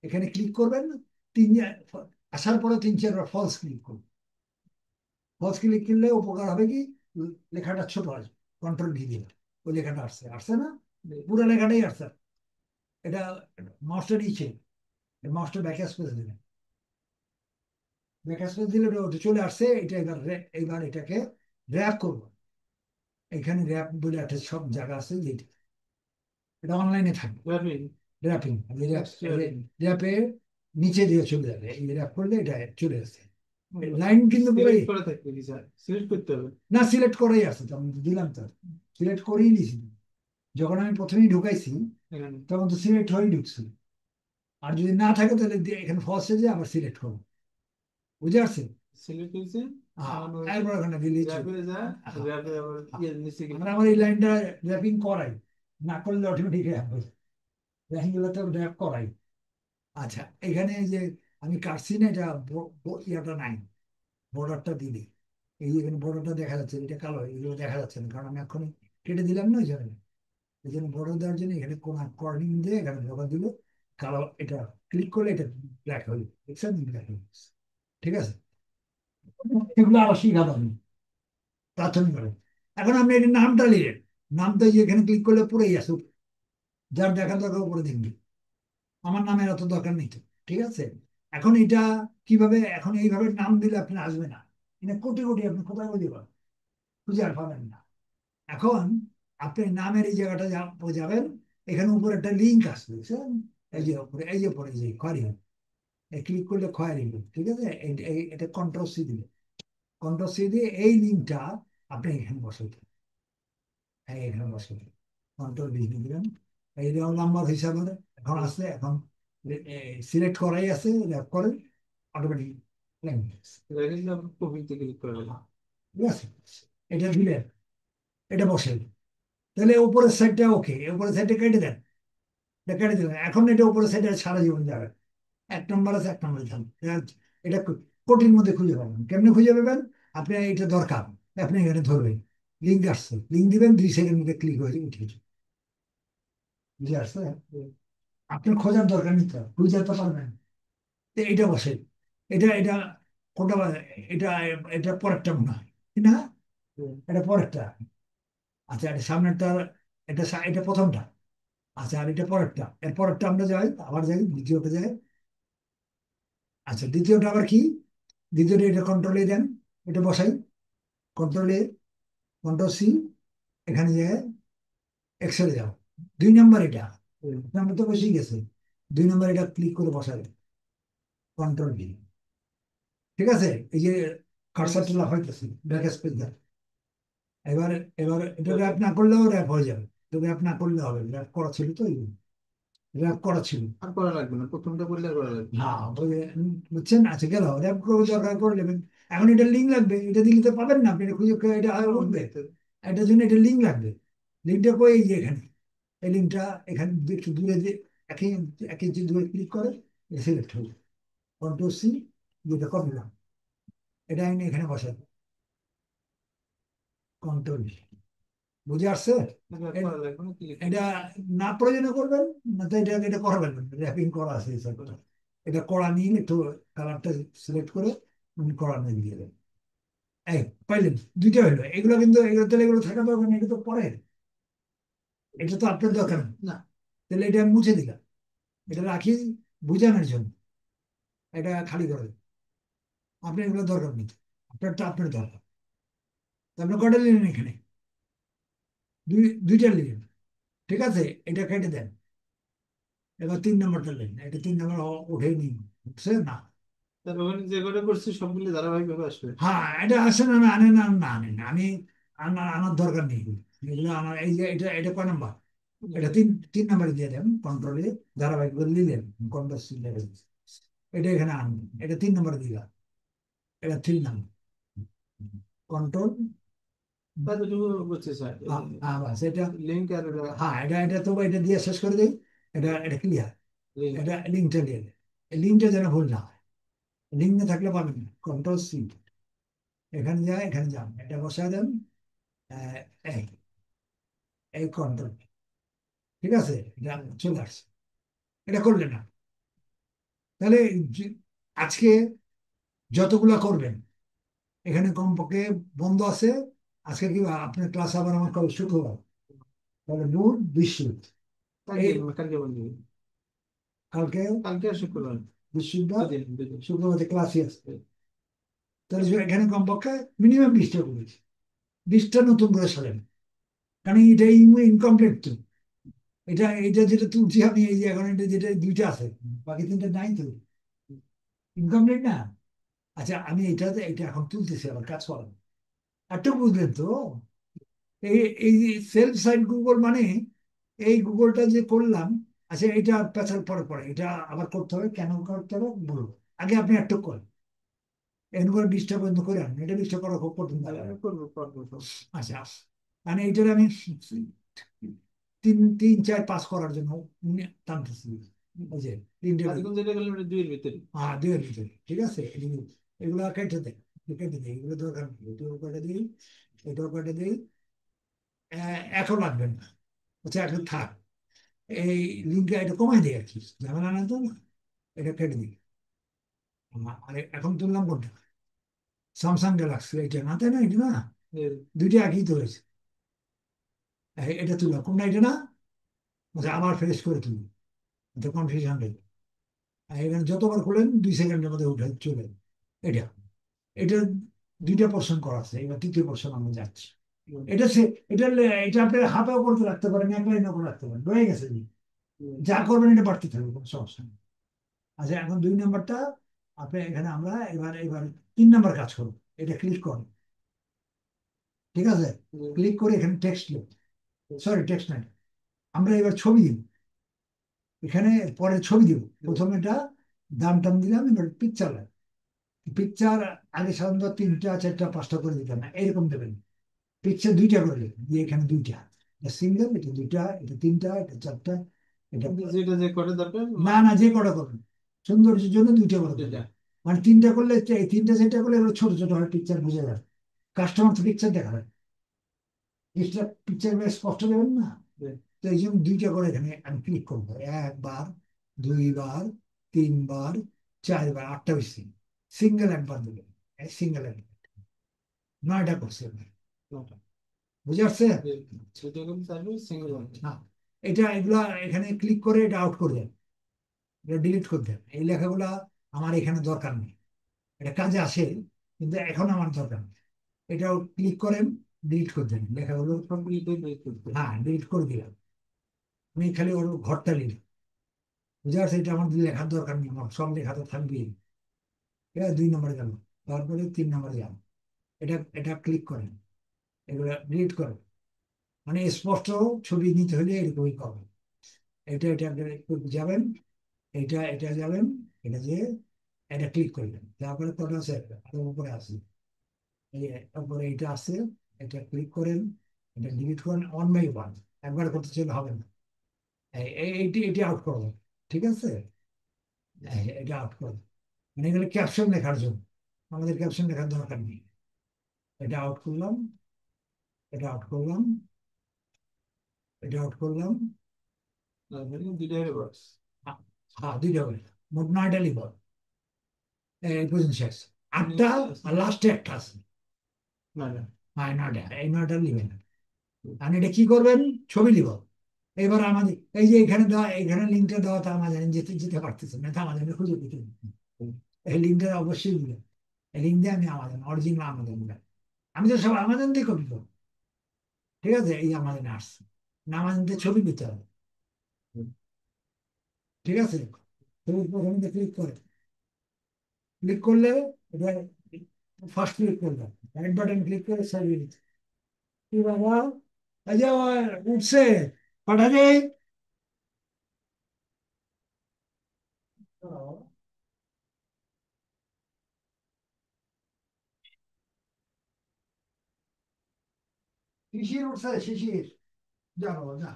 এখানে ক্লিক করবেন, তিন আসার পরে 3-4 বার ফলস ক্লিক করবেন। ফলস ক্লিক করলে উপকার হবে কি, লেখাটা ছোট আসবে, কন্ট্রোল ভি দিলে ওই লেখাটা আসছে, আসছে না? পুরো লেখাটাই আসছে। এটা মাউসটা নিচে, মাউসটা ব্যাক স্পেস দেবেন, ব্যাক স্পেস দিলে ওটা চলে আসছে, এটা এবার এইবার এটাকে র্যাপ করবো। এখানে র্যাপ বলে একটা সব জায়গা আছে, যেটা এটা অনলাইনে থাকবে, রবিন। Wrapping, Next ribbon. র্যাপে নিচে দিয়ে চলে যাবে, এই র্যাপ করলে এটা চলে আসছে, লাইন কিন্তু পুরোই সিলেক্ট করা থাকবে কি স্যার? সিলেক্ট করতে হবে। না, সিলেক্ট করাই আছে তো, আমি তো দিলাম তো, সিলেক্ট করেই নিয়েছি, যখন আমি প্রথমেই ঢুকাইছি এখানে তখন তো সিলেক্ট হয়েই ঢুকছিল। আর যদি না থাকে তাহলে এখানে ফার্স্টে যে আবার সিলেক্ট করবো, বুঝে আসছে? সিলেক্ট হয়েছে। হ্যাঁ, এখন হয়েছে এরপর ওখানে দিলেই চলবে। র্যাপে যা, হ্যাঁ, র্যাপে আবার হ্যাঁ। ইয়ে নিচে গেলে। আর আমার এই লাইনটা র্যাপিং করাই, না করলে অটোমেটিক র্যাপ হবে, র্যাপিং গুলো তো র্যাপ করাই। আচ্ছা এখানে এই যে আমি কাটছি না, এটা ইয়াটা নাই, বর্ডারটা দিলি, এই যে এখানে বর্ডারটা দেখা যাচ্ছে, এটা কালো, এগুলো দেখা যাচ্ছে না, কারণ আমি এখন কেটে দিলাম না, ওই জন্য। এই জন্য বর্ডার দেওয়ার জন্য এখানে কোন কর্নিং দিয়ে এখানে ঢোকা দিল, কালো, এটা ক্লিক করলে এটা ব্ল্যাক হয়ে যাবে, দেখছেন? ব্ল্যাক হয়ে গেছে। ঠিক আছে, এগুলো আবার শিখাবো আমি প্রাথমিকভাবে। এখন আপনি এটার নামটা নিলেন, নামটা যে এখানে ক্লিক করলে পুরোই আসে, যার দেখা দরকার উপরে দেখবি, আমার নামের অত দরকার নেই তো, ঠিক আছে? এখন এটা কিভাবে, এখন এইভাবে নাম দিলে আপনি আসবে না, এটা কোটি কোটি আপনি কোথায় বুঝে খুঁজে আর পাবেন না। এখন আপনি নামের এই জায়গাটা যাবেন, এখানে উপরে একটা লিঙ্ক আসবে, বুঝছেন? এই যে উপরে, এই যে উপরে যে খয়ারি, ক্লিক করলে খয়ারি, ঠিক আছে? এটা কন্ট্রোল সি দিলে, কন্ট্রোল সি দিয়ে এই লিঙ্কটা আপনি এখানে বসাইতে, হ্যাঁ এখানে বসাইতে, কন্ট্রোল বি দিবেন, এই রোল নাম্বার হিসাবে এখন আসছে, এখন সিলেক্ট করাই আছে, ল্যাপ করেন, অটোমেটিক ল্যাঙ্গুয়েজ, এটা কিন্তু আপনি কপিতে ক্লিক করবেন। ঠিক আছে? এটা দিলেন, এটা বসেন, তাহলে উপরের সাইডটা ওকে, উপরের সাইডটা কেটে দেন, এটা কেটে দিলেন, এখন এটা উপরের সাইডে সারা জীবন যাবে, 1 নম্বর আছে, 1 নম্বরে থাকবে, এটা কোটির মধ্যে খুঁজে পাবেন, কেমনে খুঁজে পাবেন? আপনি এটা দরকার, আপনি এখানে ধরবেন, লিঙ্ক আসছে, লিঙ্ক দিবেন, 2 সেকেন্ড মধ্যে ক্লিক হয়ে উঠে যাবে, বুঝে আসছে? আপনার খোঁজার দরকার নেই, তো খুঁজে তো পারবেন। তো এইটা বসে, এটা কোনটা এটা, এটা পরেরটা মনে হয়, কি না? এটা পরেরটা, আচ্ছা এটা সামনেরটা, এটা প্রথমটা, আচ্ছা আর এটা পরেরটা, এর পরেরটা আমরা যাই, আবার যাই দ্বিতীয়টা যাই। আচ্ছা দ্বিতীয়টা আবার কি, দ্বিতীয়টা এটা কন্ট্রোলে দেন, এটা বসাই, কন্ট্রোলে, কন্ট্রোল সি, এখানে যায় এক্সেলে যাও, 2 নম্বর এটা, 1 নম্বর তো বসেই গেছে, 2 নম্বর এটা ক্লিক করে বসাবে, কন্ট্রোল বি, ঠিক আছে, এই যে কার্সারটা লাফাইতেছে ব্যাক স্পেস দেন। এবার এবার এটা র্যাপ না করলেও র্যাপ হয়ে যাবে, তো র্যাপ না করলে হবে, র্যাপ করা ছিল তো, র্যাপ করা ছিল। আর করা লাগবে না, প্রথমটা করলে আর করা লাগবে না। হ্যাঁ বুঝছেন, আচ্ছা গেল র্যাপ করে দরকার করে নেবেন। এখন এটা লিঙ্ক লাগবে, এটা দিলে তো পাবেন না আপনি, এটা খুঁজে এটা আগে উঠবে। দেখতে হবে। এটার জন্য এটা লিঙ্ক লাগবে। লিঙ্কটা কই, এই যে এখানে, এই লিঙ্কটা এখানে একটু দূরে দিয়ে এক এক ইঞ্চি দূরে ক্লিক করে সিলেক্ট হবে, কন্ট্রোল সি, যেটা কপি করলাম, এটা আমি এখানে বসাবো, কন্ট্রোল, বুঝে আসছে? এটা আর এ- করা লাগবে না, ক্লিক এটা না প্রয়োজনে করবেন, না তো এটা করা লাগবে, র্যাপিং করা আছে এই সাইডটা। এটা করা নিয়ে একটু কালারটা সিলেক্ট করে করা নিয়ে দিয়ে দেবেন। এই পাইলেন, দুইটা হইলো, এগুলো কিন্তু এগুলো তাহলে এগুলো থাকা দরকার নেই, এটা তো পরে, এটা তো আপনার দরকার নেই। না। তাহলে এটা আমি মুছে দিলাম, এটা রাখি বুঝানোর জন্য, এটা খালি করে দেবেন। আপনার এগুলো দরকার নেই, আপনারটা আপনার দরকার। তো আপনি কটা নিলেন এখানে, দুইটা নিলেন, ঠিক আছে, এটা কেটে দেন। এবার 3 নম্বরটা নেন, এটা 3 নম্বর উঠে নিন, বুঝছে না? তার ওখানে যে কটা করছি সবগুলি ধারাবাহিক ভাবে আসবে। হ্যাঁ, এটা আসে না, না আনে না, না আনেন না। আমি আনার দরকার নেই এগুলো, এগুলো আমার এই যে এটা এটা কয় নাম্বার, এটা 3 নম্বরে দিয়ে দেন, কন্ট্রোলে ধারাবাহিক করে নিলেন, কন্ট্রোল সি লেভেল, এটা এখানে আনবেন, এটা 3 নম্বরে দিলাম, এটা 3 নম্বর, কন্ট্রোল, কতটুকু বুঝছি স্যার, বাস এটা, লিঙ্ক আর হ্যাঁ এটা এটা তো এটা দিয়ে শেষ করে দিই, এটা এটা ক্লিয়ার, লিঙ্ক। এটা লিঙ্কটা দিয়ে দেন, লিঙ্কটা যেন ভুল না হয়, লিঙ্ক না থাকলে পাবেন না, কন্ট্রোল সি, এখানে যায়, এখানে যান, এটা বসায় দেন, আহ, এই এই কন্ট্রোল, ঠিক আছে, এটা চলে আসছে, এটা করলে না, তাহলে যে- আজকে যতগুলা করবেন, এখানে কমপক্ষে বন্ধ আছে, আজকে কি আপনার ক্লাস আবার আমার কবে, শুক্রবার, তাহলে বুধ বৃহস্পতি, কালকে এই কালকে বন্ধু, কালকে কালকে আর শুক্রবার, বৃহস্পতিবার, দুদিন দুদিন। শুক্রবারে ক্লাসই আছে, তাহলে এখানে কমপক্ষে মিনিমাম 20টা করেছি, 20টা নতুন করে সাজান, কারণ এটা ইনকমপ্লিট তো, এটা এটা যেটা তুলছি আমি, এই যে এখন এটা যেটা দুইটা আছে, বাকি তিনটা নাই তো, ইনকমপ্লিট না। আচ্ছা আমি এটাতে এটা এখন তুলতেছি, আবার কাজ করার, একটু বুঝলেন তো, এই এই সেলফ সাইড গুগল মানে এই গুগলটা যে করলাম, আচ্ছা এটা পেছার পরে পরে এটা আবার করতে হবে, কেন করতে হবে বলবো, আগে আপনি একটু করেন, এরকম করে 20টা পর্যন্ত করে আন, এটা 20টা করা খুব কঠিন লাগে। করবো করবো করবো। আচ্ছা, মানে এইটার আমি 3 4 5 করার জন্য টানতেছি, ওই যে তিনটে, এতক্ষণ যেটা গেলাম এটা দুইয়ের ভিতরে। হ্যাঁ 2 এর ভিতরে, ঠিক আছে, এগুলো কেটে দেয়, কেটে দিই, এগুলো দরকার নেই, এটাও কেটে দিই, এটাও কেটে দিই, এখন লাগবেন না, আচ্ছা এখন থাক, এই লিঙ্কটা এটা কমাই দিই আর কি, ঝামেলা না তো, এটা কেটে দিই। আর এখন তুললাম কোনটা, স্যামসাং গ্যালাক্সি, এটা না, তাই না, এটা না, এর দুইটা একই তো হয়েছে, এটা তুললাম কোনটা, এটা না, আচ্ছা আবার ফ্রেশ করে তুলি, এটা কনফিউশন নেই, এখানে যতবার খোলেন 2 সেকেন্ডের মধ্যে উঠে চলে, এটা এটা 2টা পোর্শন করা আছে, এবার 3য় পোর্শন আমরা যাচ্ছি, এটা সে এটা এটা আপনি হাফেও করতে রাখতে পারেন, এক লাইনও করে রাখতে পারেন, হয়ে গেছে জি। যা করবেন এটা বাড়তে থাকবে, কোনো সমস্যা নেই। আচ্ছা এখন 2 নম্বরটা, আপনি এখানে আমরা এবার এবার 3 নম্বর কাজ করব, এটা ক্লিক করুন, ঠিক আছে, ক্লিক করে এখানে টেক্সট লিখুন, সরি টেক্সট নাই, আমরা এবার ছবি দিব, এখানে পরে ছবি দিব, প্রথমে এটা দাম টাম দিলাম, এবার পিকচার লাগে, পিকচার আগে সাধারণত 3টা 4টা 5টা করে দিতাম না, এরকম দেবেন, পিকচার 2টা করে দেবেন, দিয়ে এখানে 2টা, এটা সিঙ্গেল, এটা 2টা, এটা 3টা, এটা 4টা, এটা, যেটা যে করে দরকার না না যে কটা করবেন, সৌন্দর্যের জন্য 2টা করে যেটা। দেবেন, মানে 3টা করলে এই 3টা 4টা করলে এগুলো ছোট ছোট হয়, পিকচার বুঝে যাবে, কাস্টমার তো পিকচার দেখা হয়, পিকচার পিকচার স্পষ্ট দেবেন না, তো এই জন্য 2টা করে এখানে আমি ক্লিক করবো, একবার, 2বার, 3বার, 4বার, 8টা বেশি, সিঙ্গেল একবার দেবেন, সিঙ্গেল একবার, 9টা করছে এবার। নটা। বুঝে আসছে? সেটা কিন্তু চাইলে সিঙ্গেল হবে। না, এটা এগুলা এখানে ক্লিক করে এটা আউট করে দেন, এটা ডিলিট করে দেন, এই লেখাগুলা আমার এখানে দরকার নেই, এটা কাজে আসে কিন্তু এখন আমার দরকার নেই, এটাও ক্লিক করেন, ডিলিট করে দেন লেখাগুলো, সবগুলিতেই ব্রেক করতে হবে। হ্যাঁ ডিলিট করে দিলাম, আমি খালি ওর ঘরটা নিলাম, বুঝে আসছে, এটা আমার লেখার দরকার নেই, আমার সব লেখা তো থাকবেই, এটা 2 নম্বরে গেল। তারপরে 3 নম্বরে যান, এটা এটা ক্লিক করেন, এগুলো ডিলিট করেন। মানে স্পষ্ট ছবি নিতে হলে এরকমই পাবেন। এটা এটা যাবেন, এটা যাবেন, এটা যে এটা ক্লিক করলেন, তারপরে কটা আছে, উপরে আছে, এই তারপরে এটা আছে, এটা ক্লিক করেন, এটা ডিলিট করেন 1 বাই 1, একবার করতে চাইলে হবে না। এইটি এটি আউট করবেন, ঠিক আছে। এটা আউট করবেন, মানে এগুলো ক্যাপশন লেখার জন্য, আমাদের ক্যাপশন লেখার দরকার নেই। এটা আউট করলাম, এটা আউট করলাম, এটা আউট করলাম। দুইটা বক্স। হ্যাঁ, 2টা করে, মোট 9টা লিখব। এই পর্যন্ত শেষ। 8টা, আর লাস্টে একটা আছে। না না। হ্যাঁ, 9টা, এই 9টা লিখবেন। আর এটা কি করবেন, ছবি লিখ। এবার আমাদের এই যে এখানে দেওয়া, এখানে লিঙ্কটা দেওয়া, তা আমাদের যেতে যেতে পারতেছে না, তা আমাদের খুঁজে দিতে হবে। এই লিঙ্কটা অবশ্যই দিবেন। এই লিঙ্ক দিয়ে আমি আমাজন, অরিজিনাল আমাজন দিবেন। আমি তো সব আমাজন দিয়ে কপি করবো, ঠিক আছে। এই আমাজন আসছে না, আমাজন দিয়ে ছবি দিতে হবে, ঠিক আছে। ছবি প্রথমে ক্লিক করে, ক্লিক করলে এটা ফার্স্ট ক্লিক করবেন, রাইট বাটন ক্লিক করে সার্ভিস। কি বাবা, এই যে উঠছে, পাঠাবে। শিশির উঠছে, শিশির। যা বাবা যা,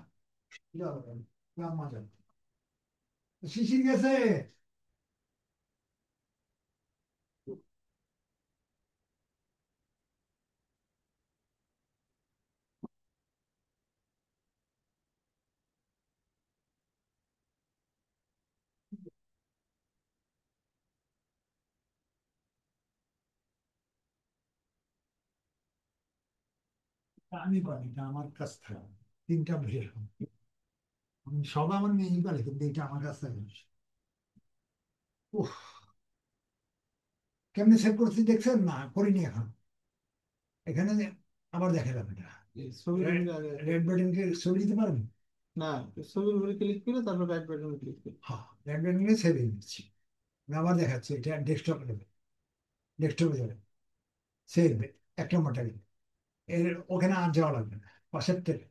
যা বাবা, যা মা যা। শিশির গেছে। আমি পারি না, আমার কাছ থেকে 3টা ভের, আমি সব আমার মেয়েই পারে, কিন্তু এটা আমার কাছ থেকে। উফ, কেমনি সেভ করছি দেখছেন না, করিনি এখন। এখানে আবার দেখা যাবে এটা, এই ছবির উপরে আগে। রেড বাটনকে ছবি দিতে পারবেন। না, ছবির উপরে ক্লিক করে তারপর রাইট বাটনে ক্লিক করে। হ্যাঁ, রেড বাটনকে সেভ দিচ্ছি। আমি আবার দেখাচ্ছি, এটা ডেস্কটপে দেবে, ডেস্কটপে যাবে, সেভ, 1 নম্বরটা দিবে। এর ওখানে আর যাওয়া লাগবে না, পাশের থেকে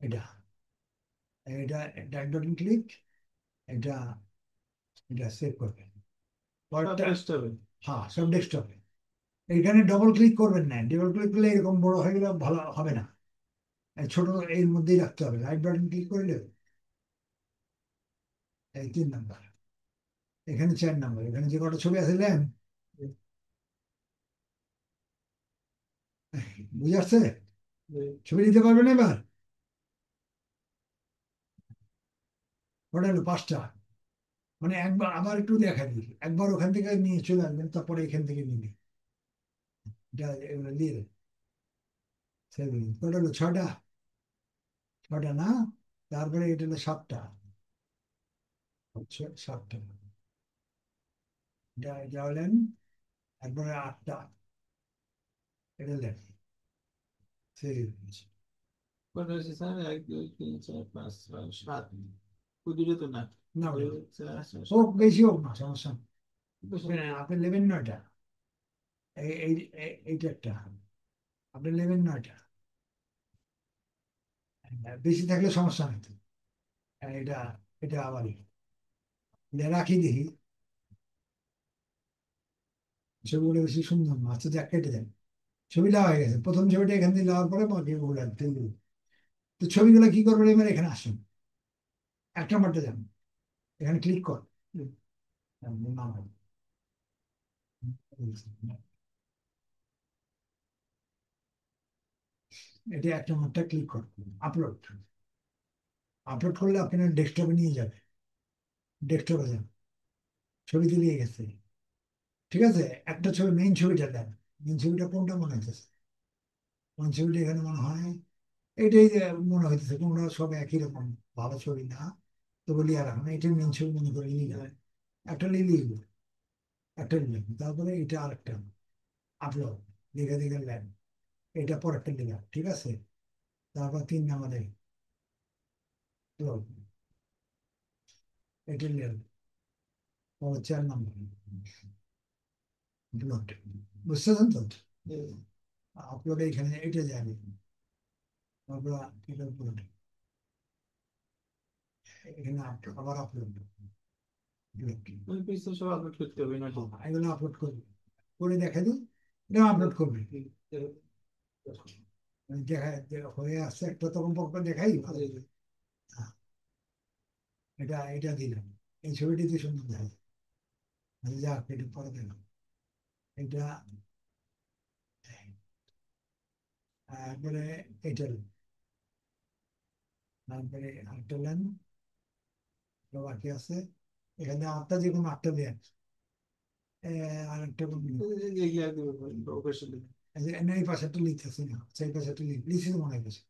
এটা, এটা রেড বাটন ক্লিক, এটা এটা সেভ করবে সব পরেরটা। ডেস্কটপে। হ্যাঁ, সব ডেস্কটপে। এখানে ডবল ক্লিক করবেন না, ডবল ক্লিক করলে এরকম বড় হয়ে গেলে ভালো হবে না। এই ছোট এর মধ্যেই রাখতে হবে, রাইট বাটন ক্লিক করলে। এই 3 নম্বর, এখানে 4 নম্বর, এখানে যে কটা ছবি আসলেন, বুঝে আসছে। ছবি দিতে পারবেন এবার, ওটা হলো 5টা। মানে একবার আবার একটু দেখা দিই, একবার ওখান থেকে নিয়ে চলে আসবেন, তারপরে এখান থেকে নিবি, এটা এগুলো দিয়ে দেবেন। ওটা হলো 6টা, 6টা না, তারপরে এটা হলো 7টা, হচ্ছে 7টা, এটা হলেন, একবারে 8টা, এটা লেন, সেই কটা হয়েছে স্যার? 1 2 3 4 5 6 7। ওই দুটো তো না। না ওই ওটা হচ্ছে 7 হোক, বেশি হোক না, সমস্যা নেই। আপনি নেবেন 9টা, এইটা একটা, আপনি নেবেন 9টা। বেশি থাকলে সমস্যা নেই তো। এটা এটা আবার রাখি দেখি, ছবিগুলো বেশি সুন্দর না, আচ্ছা যাক, কেটে দেন। ছবি দেওয়া হয়ে গেছে, প্রথম ছবিটা এখান থেকে দেওয়ার পরে বাকি ওগুলো তুলবে। তো ছবিগুলো কি করবেন, এবার এখানে আসুন, 1 নম্বরটা যান, এখানে ক্লিক কর। না, এটা 1 নম্বরটা ক্লিক কর, আপলোড। আপলোড করলে আপনার ডেস্কটপে নিয়ে যাবে, ডেস্কটপে যান, ছবি তুলিয়ে গেছে, ঠিক আছে। একটা ছবি, মেইন ছবিটা দেন, মেইন ছবিটা কোনটা মনে হইতেছে, কোন ছবিটা এখানে মনে হয়, এটাই যে মনে হইতেছে, কোনটা সব একই রকম, ভালো ছবি না, তো বলি আর এখন এটা মেইন ছবি মনে করে নিয়ে যায়, একটা লিলি, একটা লিখলাম, তারপরে এটা আরেকটা আপলোড, লিখে লিখে লেন, এটা পরেরটা লিখলাম, ঠিক আছে। তারপর 3 নম্বরে upload, এটা লিখলাম, পরে 4 নম্বর, আপলোড, বুঝতেছেন তো? হুম। আপলোডে এখানে এটা যাবে, তারপর এটা আপলোড, এখানে আবার আপলোড, ওই পিছনে সব আপলোড করতে হবে নাকি? এগুলো আপলোড করবে, করে দেখা দিই, এটা আপলোড করবে। দেখা হয়ে আসছে একটা, তখন পক্ষ দেখাই ভালো। হ্যাঁ, এটা এটা দিলাম, এই ছবিটিতে সুন্দর দেখা যায়। যাক, এটা পরে দিলাম, এটা তারপরে এটা, তারপরে আটটা লাইন বাকি আছে, এখানে আটটা, যে কোনো আটটা দেন। আরেকটা এইগুলা একদম অফিসিয়ালি। এই পাশেরটা লিখতেছি না, সেই পাশেরটা লিখছি তো মনে হয়, পাশে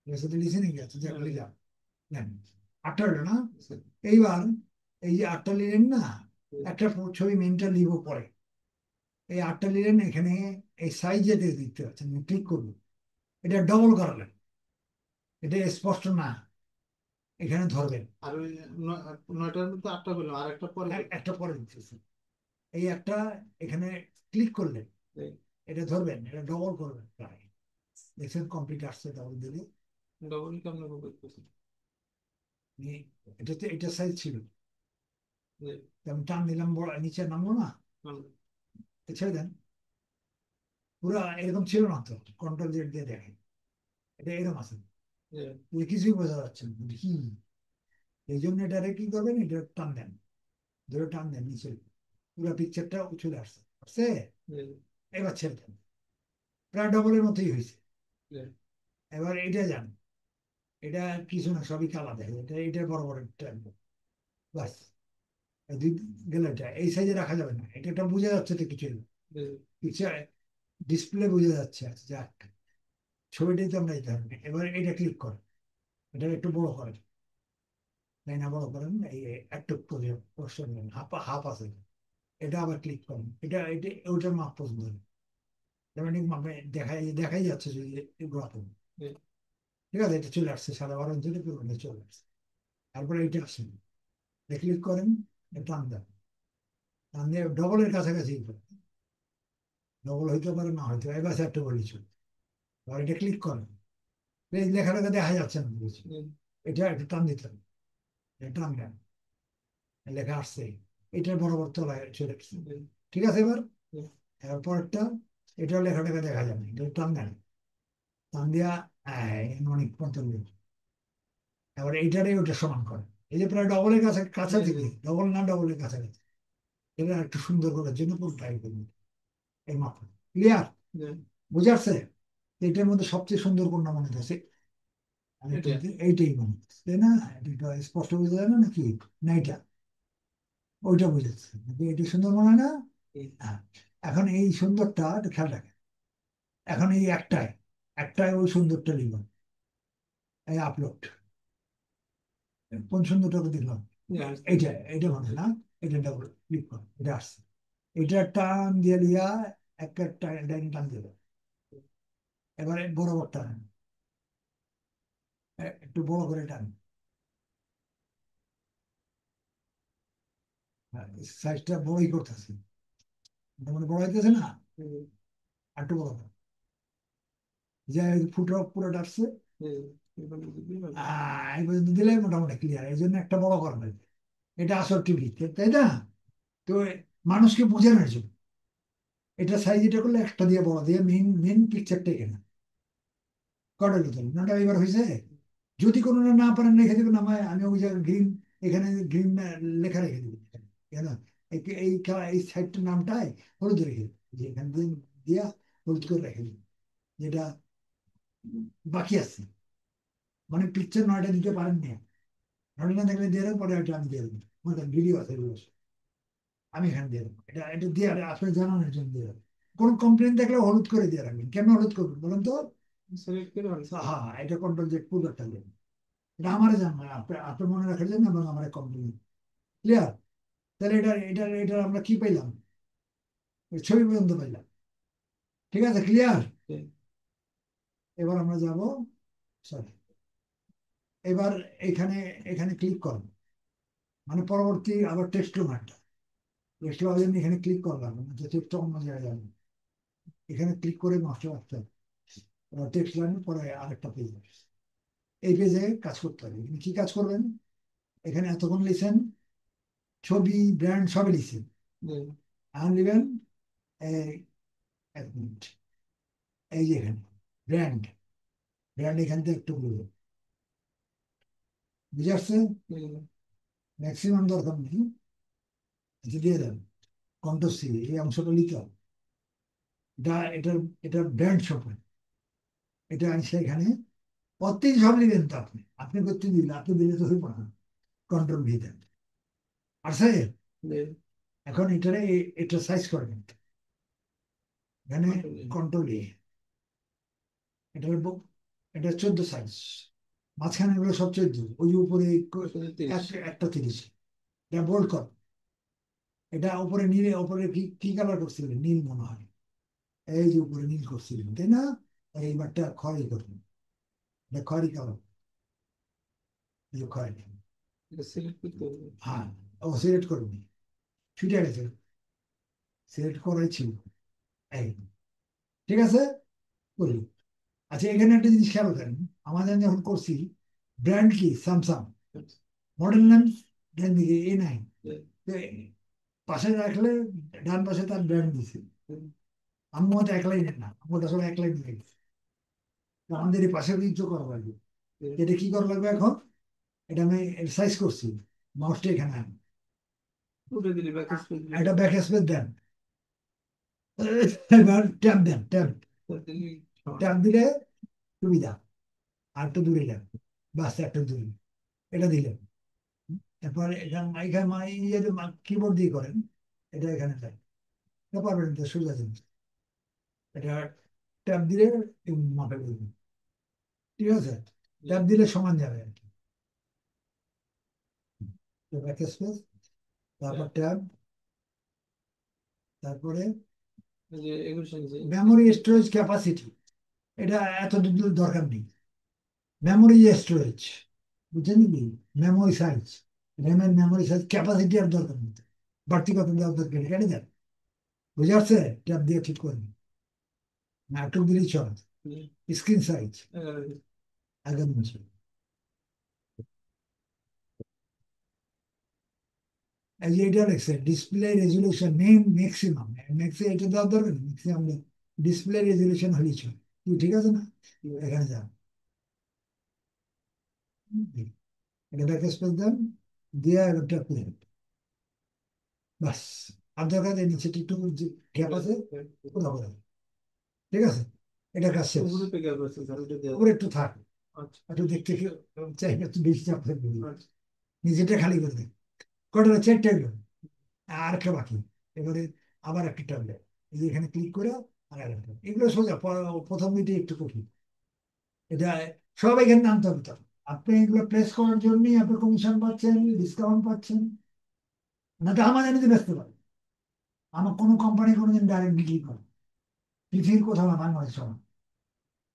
পাশেরটা লিখে নাকি আছে, যা লিখা নেন, আটটা হলো না। এইবার এই যে আটটা নিলেন না, একটা ছবি মেনটা লিখবো পরে, এই আটটা নিলেন এখানে, এই সাইজে দেখতে পাচ্ছেন, ক্লিক করবো, এটা ডবল করালেন, এটা স্পষ্ট না, এখানে ধরবেন। আর ওই 9টার মধ্যে 8টা পেলাম, আর একটা পরে পেলাম। একটা পরে দিতেছি, এই একটা এখানে ক্লিক করলেন, এটা ধরবেন, এটা ডবল করবেন প্রায়, দেখছেন কমপ্লিট আসছে ডবল দিলে। ডবল কেমন করতেছি? এই- এটা তো এটা সাইজ ছিল, যে, আমি টান দিলাম, বড় নিচে নামলো না, হুম, তো ছেড়ে দেন, পুরো এরকম ছিল না তো, কন্ট্রোল জেড দিয়ে দেখেন, এটা এরকম আছে, যে, এটা কিছুই বোঝা যাচ্ছে না কি, এই জন্য এটারে কি করবেন, এটা টান দেন, ধরে টান দেন নিচে, পুরো পিকচারটা চলে আসছে, আসছে, যে, এবার ছেড়ে দেন, প্রায় ডবলের মতোই হয়েছে। যে, এবার এটা যান, এটা কিছু না, সবই কালা দেখে, এটা এটার বড় বড় টানবো, বাস, এই দুই গেল, এটা এই সাইজে রাখা যাবে না, এটা একটা বোঝা যাচ্ছে তো কিছু, যে, পিকচার ডিসপ্লে বোঝা যাচ্ছে, আচ্ছা যাক, ছবিটাই তো আমরা দিতে হবে, এবার এটা ক্লিক করেন, এটা একটু বড় করেন, তাই না, বড় করেন, এই একটু পোর্শন হাফ হাফ আছে, এটা আবার ক্লিক করেন, এটা এটা ওইটার মাপ পছন্দ হবে, যেমন ঠিক মাপে দেখাই দেখাই যাচ্ছে যদি এগুলো, যে, ঠিক আছে, এটা চলে আসছে, 11.5 ইঞ্চি পুরো চলে আসছে, তারপরে এইটা আসেন, ক্লিক করেন, টান দেন, টান দিয়ে ডবলের কাছাকাছি, ডবল হইতে পারে না হইতে পারে, এবার একটা বলেছি, এবার এটা ক্লিক করেন, এই লেখাটাকে দেখা যাচ্ছে না বুঝছি, যে, এটা একটু টান দিতে হবে, এটা টান দেন, লেখা আসছে, এটার বরাবর তলায় চলে আসছে, যে, ঠিক আছে। এবার যে, এরপর একটা, এটা লেখাটাকে দেখা যাবে না, এটা টান দেন, টান দিয়া অনেক পর্যন্ত, এবার এইটারে ওটা সমান করে, এই যে প্রায় ডবলের কাছে যে, কাছাকাছি, ডবল না ডবলের কাছাকাছি, এটা একটু সুন্দর করার জন্য পুরো ট্রাই করবেন, এই মাত্র, ক্লিয়ার, যে, বুঝে আসছে? এটার মধ্যে সবচেয়ে সুন্দর কোনটা মনে হচ্ছে, আমি এটা। এইটাই মনে হচ্ছে, তাই না? এটা স্পষ্ট বোঝা যায় না নাকি, না এটা, ওইটা বুঝেছে, এটা সুন্দর মনে হয় না? হ্যাঁ, এখন এই সুন্দরটা একটু খেয়াল রাখেন, এখন এই একটাই, একটাই ওই সুন্দরটা লিখলাম, এই আপলোড, কোন সুন্দরটাকে দেখলাম, যে, আসছে। এইটা, এইটা মনে হয় না, এটা ডাবল ক্লিক করো, এটা আসছে, এটা টান দিয়ে লিয়া, একটা ডাইন টান দিল, এবারে বরাবর টান, একটু বড় করে টান, সাইজটা বড়ই করতেছি, মানে বড় হইতেছে না, হুম, আর একটু বড় করো, যে ফুটো পুরোটা আসছে, যে, এখানে যদি দিলাম। এই পর্যন্ত দিলে মোটামুটি ক্লিয়ার, এই জন্য একটা বড় করা হয়েছে, এটা আসল টিভি, তাই না? তো মানুষকে বোঝানোর জন্য এটা সাইজ, এটা করলে একটা দিয়ে বড় দিয়ে মেন মেন পিকচারটা এখানে কটা দিতে হবে, নাটা এবার হয়েছে, যদি কোনো না পারেন রেখে দেবেন, আমায় আমি ওই জায়গায় গ্রিন, এখানে গ্রিন লেখা রেখে দেবেন, কেন এই সাইডটার নামটাই হলুদ রেখে দেবেন, যে এখান দিয়ে দিয়া হলুদ করে রেখে দেবেন, যেটা বাকি আছে, মানে পিকচার নয়টা দিতে পারেন না, নয়টা না থাকলে দিয়ে দেবেন, পরে ওইটা আমি দিয়ে দেবো, আমার ভিডিও আছে এগুলো, আমি এখানে দিয়ে দেবো, এটা দিয়ে আসলে জানানোর জন্য দিয়ে দেবো, কোনো কমপ্লেন দেখলে হলুদ করে দিয়ে রাখবেন, কেন হলুদ করবেন বলুন তো? সিলেক্ট করে আনছি। হ্যাঁ, এটা কন্ট্রোল জেড পুরোটা দেবেন, এটা আমারে জানা, আপনি মনে রাখার জন্য, এবং আমার কমপ্লেন, ক্লিয়ার? তাহলে এটা আমরা কি পাইলাম, এই ছবি পর্যন্ত পাইলাম, ঠিক আছে, ক্লিয়ার? যে, এবার আমরা যাব, সরি, এবার এখানে, এখানে ক্লিক করুন, মানে পরবর্তী আবার টেক্সট রুম একটা, টেক্সট পাওয়ার জন্য এখানে ক্লিক করলাম, টেক্সট অন্য জায়গায় যাবে, এখানে ক্লিক করে মাস্টার রাখতে হবে, টেক্সট লাইনের পরে আরেকটা পেজ আসবে। এই পেজে কাজ করতে হবে। এখানে কি কাজ করবেন? এখানে এতক্ষণ লিখেন ছবি, ব্র্যান্ড সবই লিখেন। এখন লিখবেন এই, এক মিনিট, এই যে এখানে ব্র্যান্ড, ব্র্যান্ড এখান থেকে একটু বলবো, বুঝে আসছে? ম্যাক্সিমাম দরকার নেই, এটা দিয়ে দেন কন্ট্রোল সি, এই অংশটা লিখতে হবে। এটা এটা এটা ব্র্যান্ড শপের, এটা আসছে এখানে প্রত্যেক সব লিখবেন তো আপনি, আপনি করতে দিলে, আপনি দিলে তো হইব না, কন্ট্রোল ভি দেন। আছে? এখন এটারে এটা সাইজ করবেন, এখানে কন্ট্রোল এ, এটার এটা 14 সাইজ, মাঝখানে গুলো সব 14, ওই যে উপরে একটা 30, এটা বোল্ড কর। এটা উপরে নীল, উপরে কি কি কালার করছিলেন? নীল মনে হয়, এই যে উপরে নীল করছিলেন তাই না? এইবারটা খয়েরি করবেন, এটা খয়েরি কালার, এই যে খয়েরি। হ্যাঁ, ও সিলেক্ট করবেন, ছুটে গেছে, সিলেক্ট করাই ছিল, এই, ঠিক আছে, করি। আচ্ছা, এখানে একটা জিনিস খেয়াল করেন, আমাদের যখন করছি, ব্র্যান্ড কি? স্যামসাং, মডেল নাম ডান দিকে A9, পাশে রাখলে ডান পাশে তার ব্র্যান্ড দিছে। আম্মু তো এক লাইনের না, আম্মু আসলে এক লাইন দিয়ে গেছে। তো আমাদের এই পাশে কিছু করা লাগবে, এটা কি করা লাগবে এখন? এটা আমি সাইজ করছি, মাউসটা এখানে আনি, এটা ব্যাক স্পেস দেন, এবার ট্যাব দেন, ট্যাব, ট্যাব দিলে সুবিধা, আর একটু দূরে যান, বাস একটু দূরে, এটা দিলেন। এরপরে এখানে এখানে কিবোর্ড দিয়ে করেন, এটা এখানে দেন, এটা পারবেন তো, সোজা জিনিস, এটা ট্যাব দিলে মাপে দেবেন, ঠিক আছে? ট্যাব দিলে সমান যাবে আর কি, ব্যাক স্পেস, তারপর ট্যাব, তারপরে মেমোরি স্টোরেজ ক্যাপাসিটি, এটা এত দরকার নেই, মেমোরি স্টোরেজ, বুঝছেন কি? মেমোরি সাইজ, র্যামের মেমোরি সাইজ, ক্যাপাসিটি আর দরকার নেই, বাড়তি কত দেওয়ার দরকার নেই, কেটে দেন, বুঝে আসছে? ট্যাব দিয়ে ঠিক করবেন, নাটক দিলেই চলে। স্ক্রিন সাইজ 11 ইঞ্চি, এই যে এটা লেখছে ডিসপ্লে রেজলিউশন নেম ম্যাক্সিমাম, এটা দেওয়ার দরকার নেই, ম্যাক্সিমাম ডিসপ্লে রেজলিউশন হলেই চলে, কি ঠিক আছে না? এখানে যান, এটা ব্যাক স্পেস দেন, দিয়ে এটা প্লে, বাস। আর দরকার এই নিচে একটু গ্যাপ আছে, কোথাও কোথাও, ঠিক আছে, এটা কাজ শেষ। ওর একটু থাক, একটু দেখতে চাই, একটু বেশি চাপ থাকবে, নিজেটা খালি করে দেয়, কটা? 4টা গেল, আর একটা বাকি, এবারে আবার একটা ট্যাবলেট, এই যে এখানে ক্লিক করে আর একটা, এগুলো সোজা, প্রথম দিকে একটু কঠিন, এটা সব এখানে নামতে হবে তো। আপনি এগুলো প্লেস করার জন্যই আপনি কমিশন পাচ্ছেন, ডিসকাউন্ট পাচ্ছেন, না তো আমাদের নিতে ব্যস্ত পারে, আমার কোনো কোম্পানি কোনোদিন ডাইরেক্ট বিক্রি করে পৃথিবীর কোথাও না, বাংলাদেশ সব।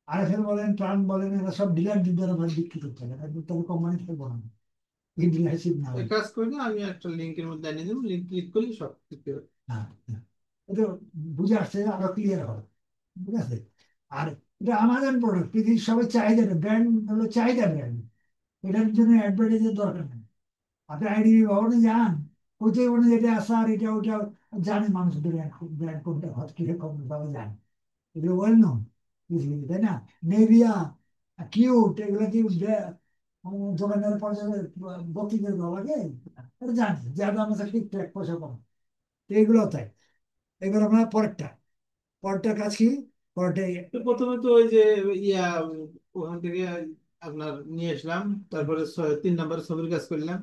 আরএফএল বলেন, ট্রান্স বলেন, এরা সব ডিলার দ্বারা বিক্রি করতে হবে, তবে কোম্পানি থাকবো না, এই ডিলারশিপ না হয়। কাজ করি না, আমি একটা লিঙ্কের মধ্যে এনে দেবো, লিঙ্ক ক্লিক করলে সব কিছু হবে। হ্যাঁ, হ্যাঁ। এটা বুঝে আসছে, আরো ক্লিয়ার হবে, ঠিক আছে? আর এটা আমাজন প্রোডাক্ট, পৃথিবীর সবাই চাহিদা, ব্র্যান্ড হলো চাহিদা ব্র্যান্ড, এটার জন্য অ্যাডভার্টাইজের দরকার নেই। আপনি আইডি ভবনে যান, ওইটাই বলে এটা আসা আর এটা ওইটা, জানে মানুষ ব্র্যান্ড, ব্র্যান্ড কোনটা হট কিরকম সবাই জানে, এগুলো ওয়েল নোন, তাই না? নেভিয়া, কিউট, এগুলো কি দোকানদার পর্যায়ে বকিদের ভালো লাগে? এটা জানি যা দাম আছে ঠিকঠাক, পয়সা কম, তো এগুলো তাই। এবার আমরা পরেরটা, পরেরটার কাজ কি? পরেরটা তো প্রথমে তো ওই যে ইয়া ওখান থেকে আপনার নিয়ে আসলাম, তারপরে 3 নম্বরের ছবির কাজ করলাম,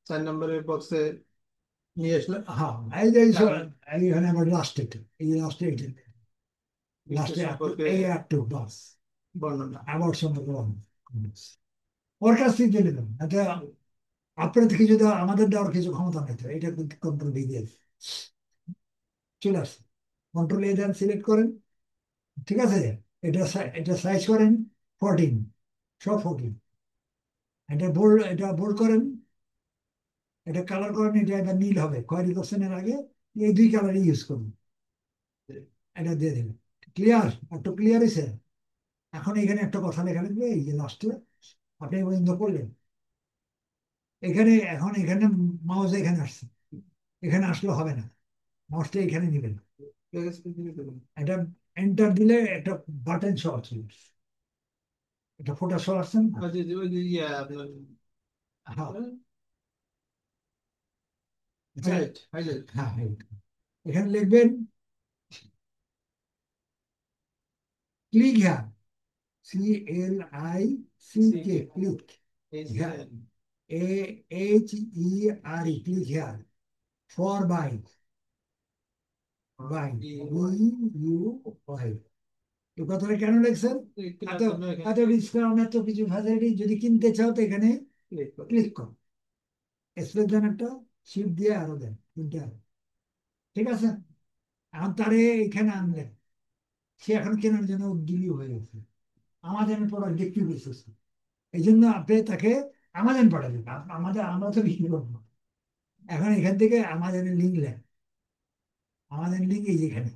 4 নম্বরের বক্সে নিয়ে আসলাম হ্যাঁ, এই যে তারপরে এইখানে আমার লাস্ট, এই লাস্টে, বিজনেস লাস্টে সম্পর্কে এই একটু বাস, বর্ণনা। আমার সম্পর্কে ওর কাছ থেকে চলে যাবেন, এটা আপনার থেকে যদি আমাদের দেওয়ার কিছু ক্ষমতা নেই, তো এটা কিন্তু কন্ট্রোল দিয়ে চলে আসছে, কন্ট্রোল এ দেন, সিলেক্ট করেন, ঠিক আছে? এটা এটা সাইজ করেন 14, সব 14, এটা বোল্ড করেন, এটা কালার করেন, এটা এটা নীল হবে, খয়েরি করছেন এর আগে, এই দুই কালারই ইউজ করুন, এটা দিয়ে দিন। ক্লিয়ার? একটু ক্লিয়ার হয়েছে? এখন এখানে একটা কথা লেখা লিখবে, এই যে লাস্টে আপনি এই পর্যন্ত করলেন, এখানে এখন এখানে মাউস এখানে আসছে, এখানে আসলে হবে না, মাউসটা এখানে নেবেন, এটা এন্টার দিলে একটা বাটন শো আছে, এটা ফোটা শো আসছেন না? ওই যে ইয়া আপনার হ্যাঁ, আচ্ছা, হাইলাইট হাইলাইট। হ্যাঁ হ্যাঁ, এখানে লিখবেন ক্লিক হ্যাঁ, CLICK, ক্লিক হ্যাঁ, AHERE, ক্লিক হ্যাঁ, ফর বাই, বাই BUY, এই কথাটা কেন লিখছেন? এত এত ডিসকাউন্ট, এত কিছু ফ্যাসিলিটি, যদি কিনতে চাও তো এখানে ক্লিক করো, স্পেস দেন একটা, শিফট দিয়ে আরো দেন, তিনটে আরো, ঠিক আছে? এখন তারে এখানে আনলেন, সে এখন কেনার জন্য উদ্যোগী হয়ে গেছে, আমাদের প্রোডাক্ট বিক্রি করতেছে, এই জন্য আপনি তাকে আমাজন পাঠাবেন, আমাদের আমরা তো বিক্রি করবো না। এখন এখান থেকে আমাজনের লিঙ্ক নেন, আমাদের লিঙ্ক এই যেখানে,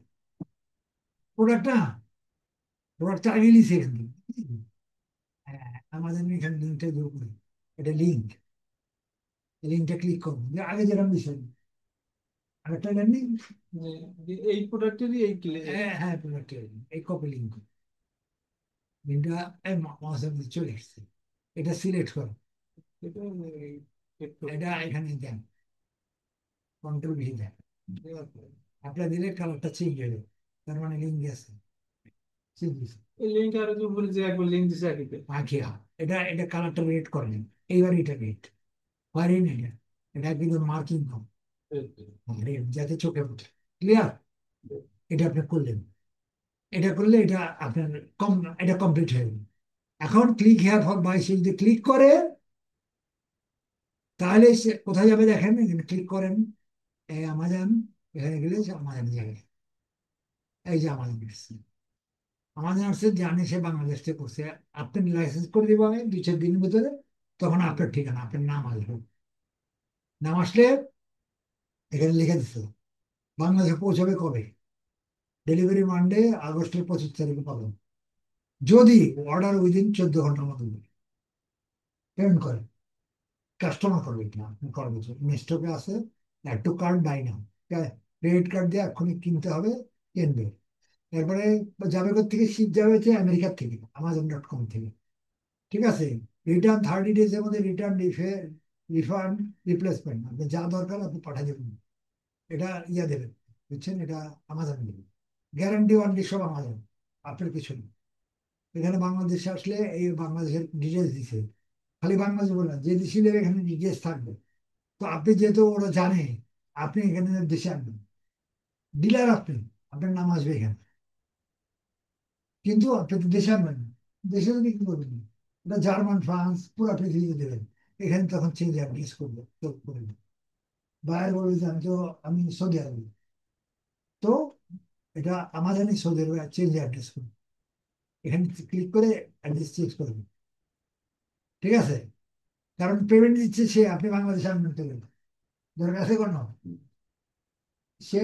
প্রোডাক্ট না, প্রোডাক্ট আগে নিয়েছি এখান থেকে, হ্যাঁ, আমাদের এখানে লিঙ্কটা যোগ করি, এটা লিঙ্ক, লিঙ্কটা ক্লিক করুন, যে আগে যেরকম দিয়েছেন, আরেকটা নেননি? এই প্রোডাক্টেরই এই হ্যাঁ হ্যাঁ, প্রোডাক্ট এই কপি লিঙ্ক, লিঙ্কটা এই মাউসের মধ্যে চলে এসছে, এটা সিলেক্ট করুন, এটা একটু এটা এখানে দেন, কন্ট্রোল V দেন, আপনার দিলে কালারটা চেঞ্জ হয়ে যাবে, তার মানে লিঙ্ক গেছে, চেঞ্জ হয়েছে। এই লিঙ্ক আর যে উপরে যে একবার লিঙ্ক দিছে আগে আঁকি এটা এটা কালারটা রেড করেন, এইবার এটা রেড পারেন, এটা এটা কিন্তু মার্কিং কম রেড, যাতে চোখে ওঠে, ক্লিয়ার? এটা আপনি করলেন, এটা করলে এটা আপনার কম, এটা কমপ্লিট হয়ে গেল। এখন ক্লিক হেয়ার ফর বাই, সে যদি ক্লিক করে তাহলে সে কোথায় যাবে দেখেন, এখানে ক্লিক করেন, এই আমাজন, এখানে গেলে সে আমাজন যাবে, এই যে আমাজন আসছে, আমাজন আসছে, জানে সে বাংলাদেশ থেকে করছে, আপনি লাইসেন্স করে দিব আমি 2-4 দিনের ভিতরে, তখন আপনার ঠিকানা, আপনার নাম আসবে, নাম আসলে এখানে লিখে দিচ্ছে বাংলাদেশে পৌঁছাবে কবে, ডেলিভারি মানডে, আগস্টের 25 তারিখে পাবেন, যদি অর্ডার উইদিন 14 ঘন্টার মধ্যে পেমেন্ট করে, কাস্টমার করবে কিনা আপনি করবে, স্টকে আছে, একটু card buy now, credit card দিয়ে এক্ষুনি কিনতে হবে, কিনবে, এরপরে যাবে থেকে, শিপ যাবে হচ্ছে আমেরিকার থেকে, Amazon.com থেকে, ঠিক আছে? রিটার্ন 30 ডেজের মধ্যে, রিটার্ন রিফান্ড, রিপ্লেসমেন্ট, আপনি যা দরকার আপনি পাঠিয়ে দেবেন, এটা ইয়া দেবেন, বুঝছেন? এটা আমাজন দেবে, গ্যারান্টি ওয়ারেন্টি সব আমাজন, আপনার কিছু নেই। এখানে বাংলাদেশে আসলে এই বাংলাদেশের ডিটেলস দিছে, খালি বাংলাদেশ বলে না, যে দেশে নেবে এখানে ডিটেলস থাকবে, তো আপনি যেহেতু ওরা জানে, আপনি এখানে দেশে আনবেন, ডিলার আপনি, আপনার নাম আসবে এখানে, কিন্তু আপনি তো দেশে আনবেন না। দেশে তো বিক্রি করবেন না। এটা জার্মান, ফ্রান্স, পুরো পৃথিবীতে দেবেন, এখানে তখন চেঞ্জ অ্যাড্রেস করবে, যোগ করবে, বাইরে বলবে যে আমি সৌদি আরবে, তো এটা আমাজনই সৌদি আরবে চেঞ্জ অ্যাড্রেস করবে, এখানে ক্লিক করে অ্যাড্রেস চেঞ্জ করবে, ঠিক আছে? কারণ পেমেন্ট দিচ্ছে সে, আপনি বাংলাদেশে আনবেন তো দরকার আছে কোনো, সে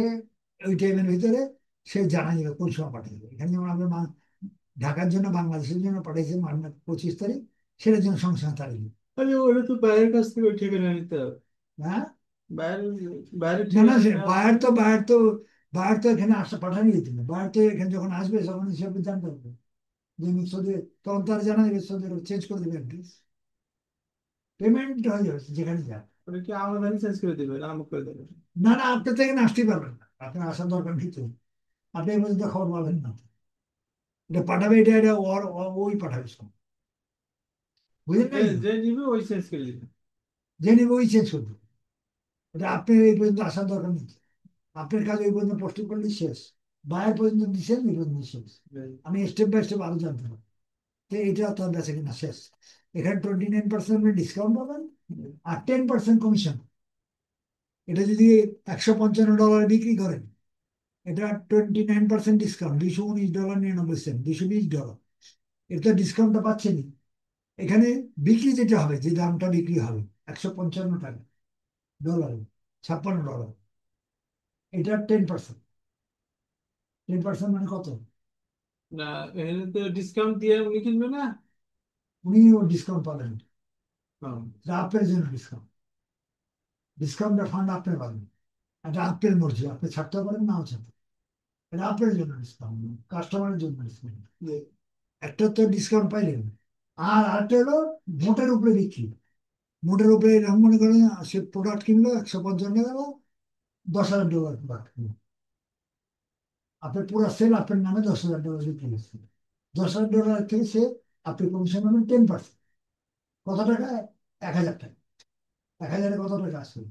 ওই টাইমের ভিতরে সে জানা যাবে কোন সময় পাঠিয়ে দেবে, এখানে যেমন আমরা ঢাকার জন্য বাংলাদেশের জন্য পাঠিয়েছে 25 তারিখ, সেটার জন্য সঙ্গে সঙ্গে তারিখ, আরে ওটা তো বাইরের কাছ থেকে ওই ঠিকানা নিতে হবে। হ্যাঁ, বাইরের বাইরের না না, ঠিকানা সে নেওয়া। বায়ার তো এখানে আসা পাঠানি দিতে হবে, বায়ার তো এখানে যখন আসবে তখন হিসাবে জানতে হবে যে আমি সৌদি, তখন তার জানা যাবে, সৌদি চেঞ্জ করে দেবে অ্যাড্রেস, পেমেন্ট হয়ে যাবে যেখানে যান। ওটা কি আমাদের চেঞ্জ করে দিবে না আমাকে করে দেবে? না না, আপনি তো এখানে আসতেই পারবেন না, আপনার আসার দরকার নেই তো, আপনি এই পর্যন্ত খবর পাবেন না, এটা পাঠাবে, এটা ওই পাঠাবে সব, বুঝলেন যে নাই? যে নিবে ওই চেঞ্জ করে দিবে। যে নেবে ওই চেঞ্জ করবে, এটা আপনি এই পর্যন্ত আসার দরকার নেই, আপনার কাজ ওই পর্যন্ত পোস্টিং করলে শেষ, বাইরে পর্যন্ত দিচ্ছেন, এই পর্যন্ত শেষ, আমি স্টেপ বাই স্টেপ আরো জানতে পারবো, তো এটা তার বেঁচে কিনা শেষ, এখানে 29% ডিসকাউন্ট পাবেন, আর 10% কমিশন, এটা যদি $155 বিক্রি করেন, এটা 29% ডিসকাউন্ট, $219.99, $220, এটা ডিসকাউন্টটা পাচ্ছেনই, এখানে বিক্রি যেটা হবে, যে দামটা বিক্রি হবে 155 টাকা, ডলারে, $56। এটা 10%। 10% মানে কত? না, এখানে তো ডিসকাউন্ট দিয়ে উনি কিনবে না। উনি ও ডিসকাউন্ট পাবেন, হ্যাঁ। এটা আপনার জন্য ডিসকাউন্ট। ডিসকাউন্টের ফান্ড আপনি পাবেন। এটা আপনার মর্জি, আপনি ছাড়তে পারেন নাও ছাড়তে পারেন। এটা আপনার জন্য ডিসকাউন্ট, কাস্টমারের জন্য ডিসকাউন্ট। একটা তো ডিসকাউন্ট পাইলেন, আর আরেকটা হলো মোটের উপরে বিক্রি। মোটের উপরে এরকম মনে করেন সে প্রোডাক্ট কিনলো 155 টাকা, $10,000 প্রোডাক্ট কিনলো। আপনার পুরো সেল আপনার নামে $10,000 বিক্রি হচ্ছে। $10,000 থেকে সে আপনি কমিশন পাবেন 10%। কত টাকা? 1,000 টাকা। 1,000-এ কত টাকা আসবে?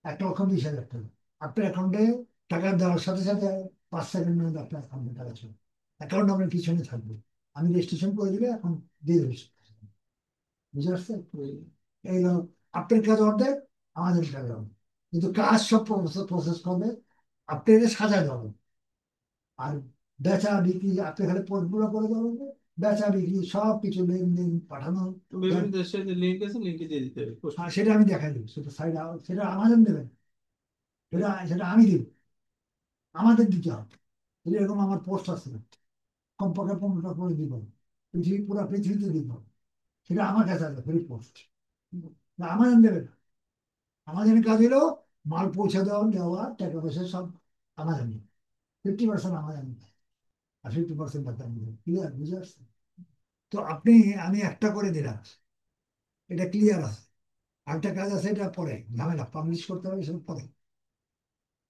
1,20,000 টাকা। আপনার অ্যাকাউন্টে টাকা দেওয়ার সাথে সাথে 5 সেকেন্ড মধ্যে আপনার অ্যাকাউন্টে টাকা চলে। অ্যাকাউন্ট আপনার পিছনে থাকবে, আমি রেজিস্ট্রেশন করে দিলে এখন দিয়ে দেবে। বুঝতে পারছেন? এই হলো আপনার কাজ অর্ধেক, আমাদের কাজ অর্ধেক, কিন্তু কাজ সব প্রসেস করবে, আপনি এটা সাজায় দেবেন। আর বেচা বিক্রি আপনি খালি পোস্টগুলো করে দেবেন, বেচা বিক্রি সব কিছু লেনদেন পাঠানো। বিভিন্ন দেশের যে লিঙ্ক আছে, লিঙ্কে দিয়ে দিতে হবে পোস্ট। হ্যাঁ, সেটা আমি দেখাই দেবো, সেটা সাইড, সেটা আমাদের দেবেন, সেটা সেটা আমি দেবো, আমাদের দিতে হবে। এরকম আমার পোস্ট আছে, কমপক্ষে 15টা করে দিব, পৃথিবী পুরো পৃথিবীতে দিব, সেটা আমার কাছে আছে ফ্রি পোস্ট, আমাদের দেবে না। আমাদের কাজ হলো মাল পৌঁছে দেওয়া, দেওয়া, টাকা পয়সা সব আমাদের নেই। 50% আমাদের নেই, আর 50% টাকা আমাদের। ক্লিয়ার? বুঝে আসছে? তো আপনি, আমি একটা করে দিলাম, এটা ক্লিয়ার আছে। আরেকটা কাজ আছে, এটা পরে ঝামেলা, পাবলিশ করতে হবে, সেটা পরে।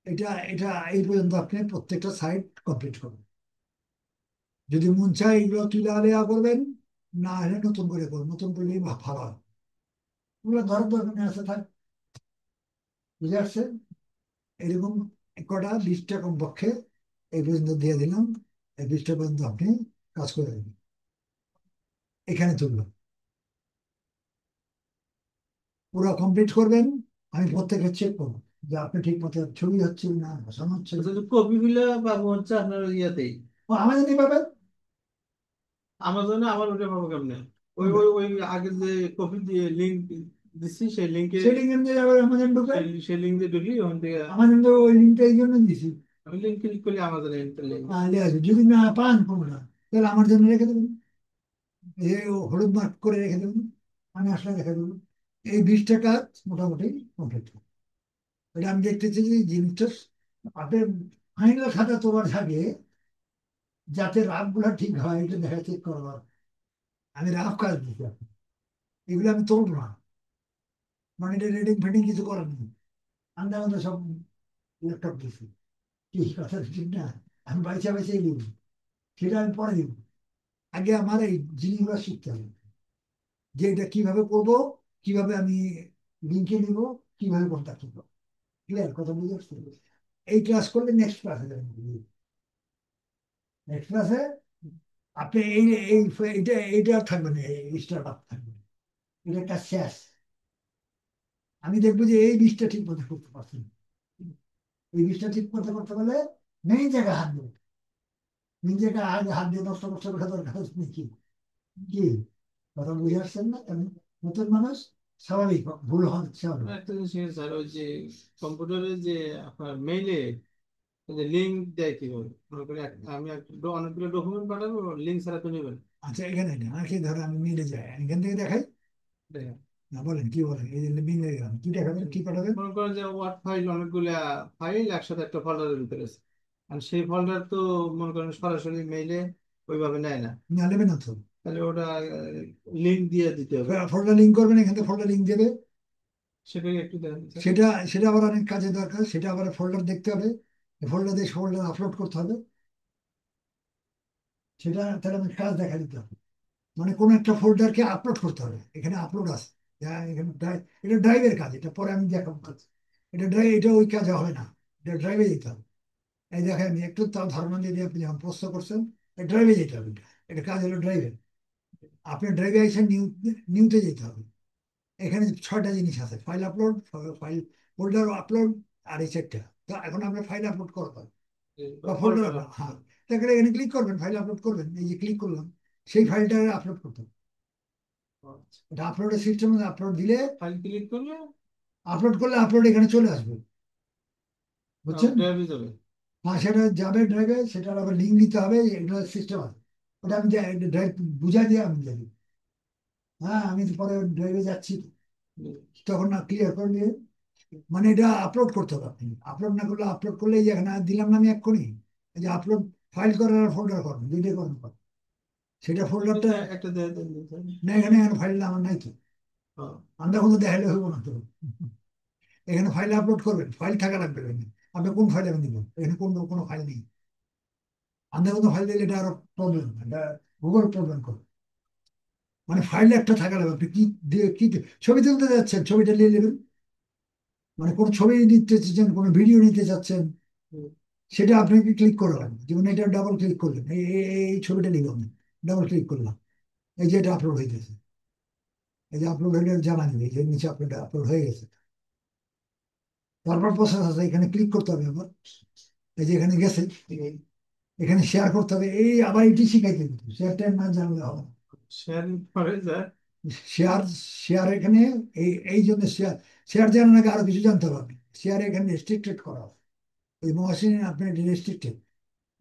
এটা এটা এই পর্যন্ত আপনি প্রত্যেকটা সাইট কমপ্লিট করবেন। যদি মন চায় এগুলো তুলে আলেয়া করবেন, না হলে নতুন করে করবেন, নতুন করলেই ভালো হয়। ওগুলো ধরার দরকার নেই, আছে থাক। বুঝে আসছে? এরকম কটা 20টা কমপক্ষে এই পর্যন্ত দিয়ে দিলাম। এই 20টা পর্যন্ত আপনি কাজ করে দেবেন, এখানে তুলবেন, পুরো কমপ্লিট করবেন। আমি প্রত্যেকে চেক করবো যে আপনি ঠিক মতো ছবি হচ্ছে না, বসানো হচ্ছে না। আচ্ছা, কপি গুলো পাবো হচ্ছে আপনার ইয়াতেই, ও আমাদের নিয়ে পাবেন। আমাজনে। আমার ওটা পাবো কেমনে? ওই কোনটা? ওই ওই আগে যে কপি দিয়ে লিঙ্ক দিচ্ছি, সেই লিঙ্কে, সেটিং এ নিয়ে যাবে, আমাজন ঢুকবেন। সেই লিঙ্ক দিয়ে ঢুকলি ওখান থেকে আমাজন তো ওই লিঙ্কটা এই জন্য দিছি। আমি লিঙ্ক ক্লিক করলে আমাজনে লিঙ্ক। লিয়ে আসবে। যদি না পান কোনটা, তাহলে আমার জন্য রেখে দেবেন, এই হলুদ মার্ক করে রেখে দেবেন, আমি আসলে রেখে দেবো। এই 20টা কাজ মোটামুটি কমপ্লিট। এটা আমি দেখতেছি যে এই জিনিসটা আপনার ফাইনাল খাতা তোমার থাকে, যাতে রাফ গুলা ঠিক হয়, এটা দেখা চেক করবার। আমি রাফ কাজ দিচ্ছি আপনাকে। এগুলো আমি তুলব না, মানে এটা রেডিং ফেডিং কিছু করার নেই। আন্দাজ আন্দাজ সব ল্যাপটপ দিচ্ছি, কি কথা ঠিক না? আমি বাইচা বাইচাই দিব, সেটা আমি পরে দিব। আগে আমার এই জিনিসগুলো শিখতে হবে, যে এটা কিভাবে করব, কিভাবে আমি লিঙ্কে নিব, কিভাবে কন্ট্যাক্ট করবো। ক্লিয়ার কথা বুঝে আসছে? এই ক্লাস করলে নেক্সট ক্লাসে যাবেন। নেক্সট ক্লাসে আপনি এই এই এটা এইটা আর থাকবে না, এই স্টার্ট আপ থাকবে না। এটা একটা শেষ। আমি দেখবো যে এই 20টা ঠিক মতো করতে পারছেন। এই 20টা ঠিক মতো করতে পারলে মেইন জায়গায় হাত দেবো। মেইন জায়গায় আগে হাত দিয়ে নষ্ট কষ্ট করা দরকার নেই। কি কি কথা বুঝে আসছেন না? কারণ নতুন মানুষ, স্বাভাবিক ভুল হওয়ার স্বাভাবিক। একটা জিনিস স্যার, ওই যে কম্পিউটারে যে আপনার মেইলে যে লিঙ্ক দেয় কিভাবে? মনে করেন আমি অনেকগুলো ডকুমেন্ট পাঠাবো, লিঙ্ক ছাড়া তো নেবেন। আচ্ছা, এখানে না, আগে ধরো আমি মিলে যাই, এখান থেকে দেখাই। দেখেন, না, বলেন কি বলেন, এই যে মিলে গেলাম, কি দেখাবেন, কি পাঠাবেন? মনে করেন যে ওয়ার্ড ফাইল, অনেকগুলা ফাইল একসাথে একটা ফোল্ডারের ভিতরে আছে, আর সেই ফোল্ডার তো মনে করেন সরাসরি মেইলে ওইভাবে নেয় না। না, নেবেন না তো। তাহলে ওটা লিঙ্ক দিয়ে দিতে হবে। ফোল্ডার লিঙ্ক করবেন, এখান থেকে ফোল্ডার লিঙ্ক দেবে। সেটাই একটু দেখেন স্যার। সেটা সেটা আবার অনেক কাজে দরকার, সেটা আবার ফোল্ডার দেখতে হবে, ফোল্ডার দিয়ে ফোল্ডার আপলোড করতে হবে। সেটা তাহলে আমি কাজ দেখা দিতে হবে, মানে কোনো একটা ফোল্ডারকে আপলোড করতে হবে, এখানে আপলোড আছে। এখানে এটা ড্রাইভের কাজ, এটা পরে আমি দেখাবো কাজ। এটা ড্রাইভ, এটা ওই কাজে হবে না, এটা ড্রাইভে যেতে হবে। এই দেখেন, একটু তার ধারণা দিয়ে দিয়ে আপনি যখন প্রশ্ন করছেন, ড্রাইভে যেতে হবে। এটা কাজ হলো ড্রাইভের। আপনি ড্রাইভে এসে নিউতে যেতে হবে। এখানে 6টা জিনিস আছে, file upload, file folder upload, আর এই 4টা। তো এখন আপনি ফাইল আপলোড করবেন বা ফোল্ডার ফোল্ডার। আপলোড, হ্যাঁ, তারপরে এখানে ক্লিক করবেন, ফাইল আপলোড করবেন, এই যে ক্লিক করলাম, সেই ফাইলটা আপলোড করতে হবে। এটা আপলোডের সিস্টেমে আপলোড দিলে, ফাইল ক্লিক করলে আপলোড করলে আপলোড এখানে চলে আসবে, বুঝছেন? ড্রাইভে যাবে। হ্যাঁ, সেটা যাবে ড্রাইভে, সেটার আবার লিঙ্ক দিতে হবে, এগুলো সিস্টেম আছে। ওটা আমি ড্রাইভ বুঝাই দিয়ে আমি যাবি। হ্যাঁ, আমি তো পরে ড্রাইভে যাচ্ছি, তখন না ক্লিয়ার করে নিয়ে, মানে এটা আপলোড করতে হবে। আপনি আপলোড না করলে, আপলোড করলে এই যে এখানে দিলাম না আমি এক্ষুনি, এই যে আপলোড ফাইল করার ফোল্ডার করবেন, দুইটাই করবেন সেটা ফোল্ডারটা। একটা দিয়ে দেন দিতে হবে। না, এখানে এখানে ফাইল আমার নাই তো, হ্যাঁ। আমরা কোনো দেখালে হইব না তো। এখানে ফাইল আপলোড করবেন, ফাইল থাকা লাগবে এখানে। আপনি কোন ফাইল আমি দিব, এখানে কোনো ফাইল নেই। আমাদের কোনো ফাইল দিলে এটা আরো প্রবলেম, এটা গুগল প্রবলেম করবে। মানে ফাইল একটা থাকা লাগবে। আপনি কি দিয়ে কি ছবি তুলতে যাচ্ছেন, ছবিটা নিয়ে নেবেন। মানে কোন ছবি নিতে চাচ্ছেন, কোনো ভিডিও নিতে চাচ্ছেন, হুম। সেটা আপনাকে ক্লিক করবেন। যেমন এটা ডাবল ক্লিক করলেন, এই ছবিটা নিলাম, ডাবল ক্লিক করলাম, এই যে এটা আপলোড হইতেছে, এই যে আপলোড হইলে জানা যাবে, এই যে নিচে আপলোড আপলোড হয়ে গেছে। তারপর প্রসেস আছে, এখানে ক্লিক করতে হবে আবার, এই যে এখানে গেছে, এখানে শেয়ার করতে হবে। এই আবার এটি শিখাইতে দিতে, শেয়ারটা না জানলে হবে না। শেয়ার পরে যায়। শেয়ার, শেয়ার এখানে এই জন্য শেয়ার, শেয়ার জানার আগে আরো কিছু জানতে হবে। শেয়ার এখানে রেস্ট্রিক্টেড করা হবে, এই মহাসিনে আপনার রেস্ট্রিক্টেড,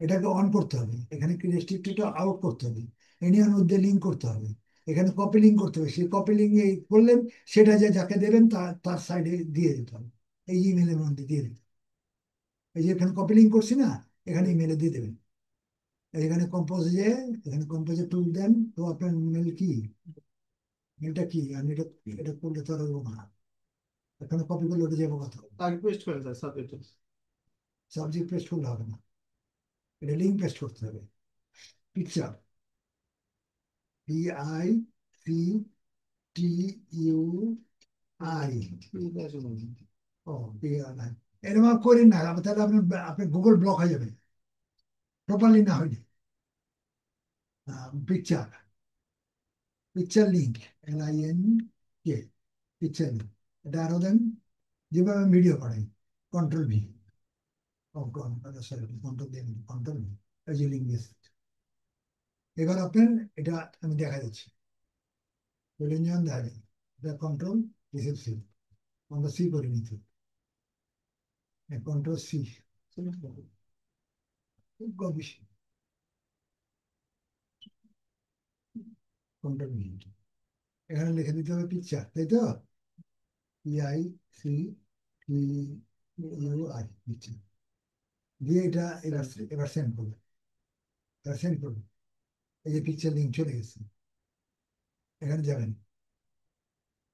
এটাকে অন করতে হবে। এখানে কি রেস্ট্রিক্টেড আউট করতে হবে, এনিয়ার মধ্যে লিঙ্ক করতে হবে, এখানে কপি লিঙ্ক করতে হবে। সেই কপি লিঙ্ক করলেন, সেটা যে যাকে দেবেন তার তার সাইডে দিয়ে দিতে হবে, এই ইমেলের মধ্যে দিয়ে দিতে হবে। এই যে এখানে কপি লিঙ্ক করছি না, এখানে ইমেলে দিয়ে দেবেন। এখানে কম্পোজ, যে এখানে কম্পোজে টুল দেন, তো আপনার মেল কি, মেলটা কি, আমি এটা এটা করলে তো আর হবো না, এখানে কপি করলে ওটা যাবো কথা। আগে পেস্ট করে যায় সাবজেক্টে। সাবজেক্ট পেস্ট করলে হবে না, এটা লিঙ্ক পেস্ট করতে হবে। Picture, PICTUI। ঠিক আছে বন্ধু। ও, PII এরকম আর করেন না, তাহলে আপনি আপনি গুগল ব্লক হয়ে যাবে, প্রপারলি না হয়নি। Picture, picture link, LINK, picture link, এটা আরো দেন। যেভাবে ভিডিও বানাই, কন্ট্রোল V, সরি কন্ট্রোল দেন, কন্ট্রোল V, এই যে লিঙ্ক দিয়েছে। এবার আপনার এটা আমি দেখা যাচ্ছি, বললেন যেমন দেখা যায়, এটা কন্ট্রোল রিসেপ, আমরা সি করে নিতে, control C, copy, control V, এখানে লিখে দিতে হবে পিকচার, তাই তো? PICTUI, পিকচার দিয়ে এটা এবার এবার সেন্ড করবে, এবার সেন্ড করবে। এই যে পিকচার লিঙ্ক চলে গেছে, এখানে যাবেন,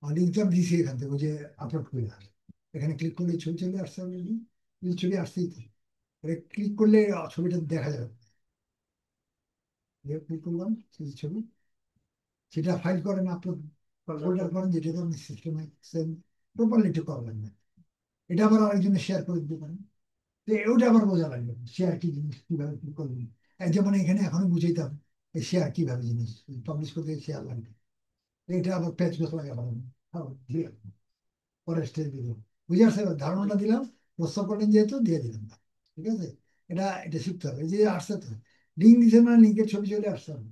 লিঙ্কটা আমি দিয়েছি এখান থেকে, ওই যে আপলোড করে আসে, এখানে ক্লিক করলে ছবি চলে আসছে অলরেডি, ছবি আসছেই তো। ক্লিক করলে ছবিটা দেখা যাবে, ক্লিক করলাম, সেই ছবি, সেটা ফাইল করেন, আপলোড ফোল্ডার করেন, যেটা করেন সিস্টেমে সেম, প্রপারলি একটু করবেন না। এটা আবার আরেকজনে শেয়ার করে দিতে পারেন, তো ওটা আবার বোঝা লাগবে শেয়ার কি জিনিস, কিভাবে কি করবেন। এই যেমন এখানে এখনো বুঝাইতাম এই শেয়ার কিভাবে জিনিস, পাবলিশ করতে শেয়ার লাগবে, এটা আবার পেজ গোছ লাগে আবার। পরের স্টেজ দিব, বুঝে আসছে? ধারণাটা দিলাম, প্রস্তাব করলেন যেহেতু দিয়ে দিলাম না, ঠিক আছে? এটা শিখতে হবে। এই যে আসছে তো, লিঙ্ক দিচ্ছে, মানে লিঙ্কের ছবি চলে আসতে হবে,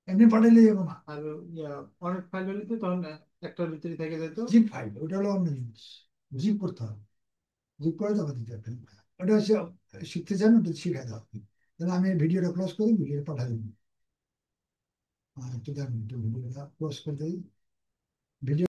এমনি পাঠাইলে যাবো না। আর ইয়া, অনেক ফাইল হলে তো তখন একটার ভিতরে থেকে যেত। জিপ ফাইল, ওটা হলো অন্য জিনিস, জিপ করতে হবে, জিপ করে তারপর দিতে হবে। ওটা হচ্ছে, শিখতে চান ওটা শিখাই দাও আপনি। তাহলে আমি ভিডিওটা ক্লোজ করি, ভিডিওটা পাঠাই দিন। একটু দেন, একটু ভিডিওটা ক্লোজ করে দিই, ভিডিও।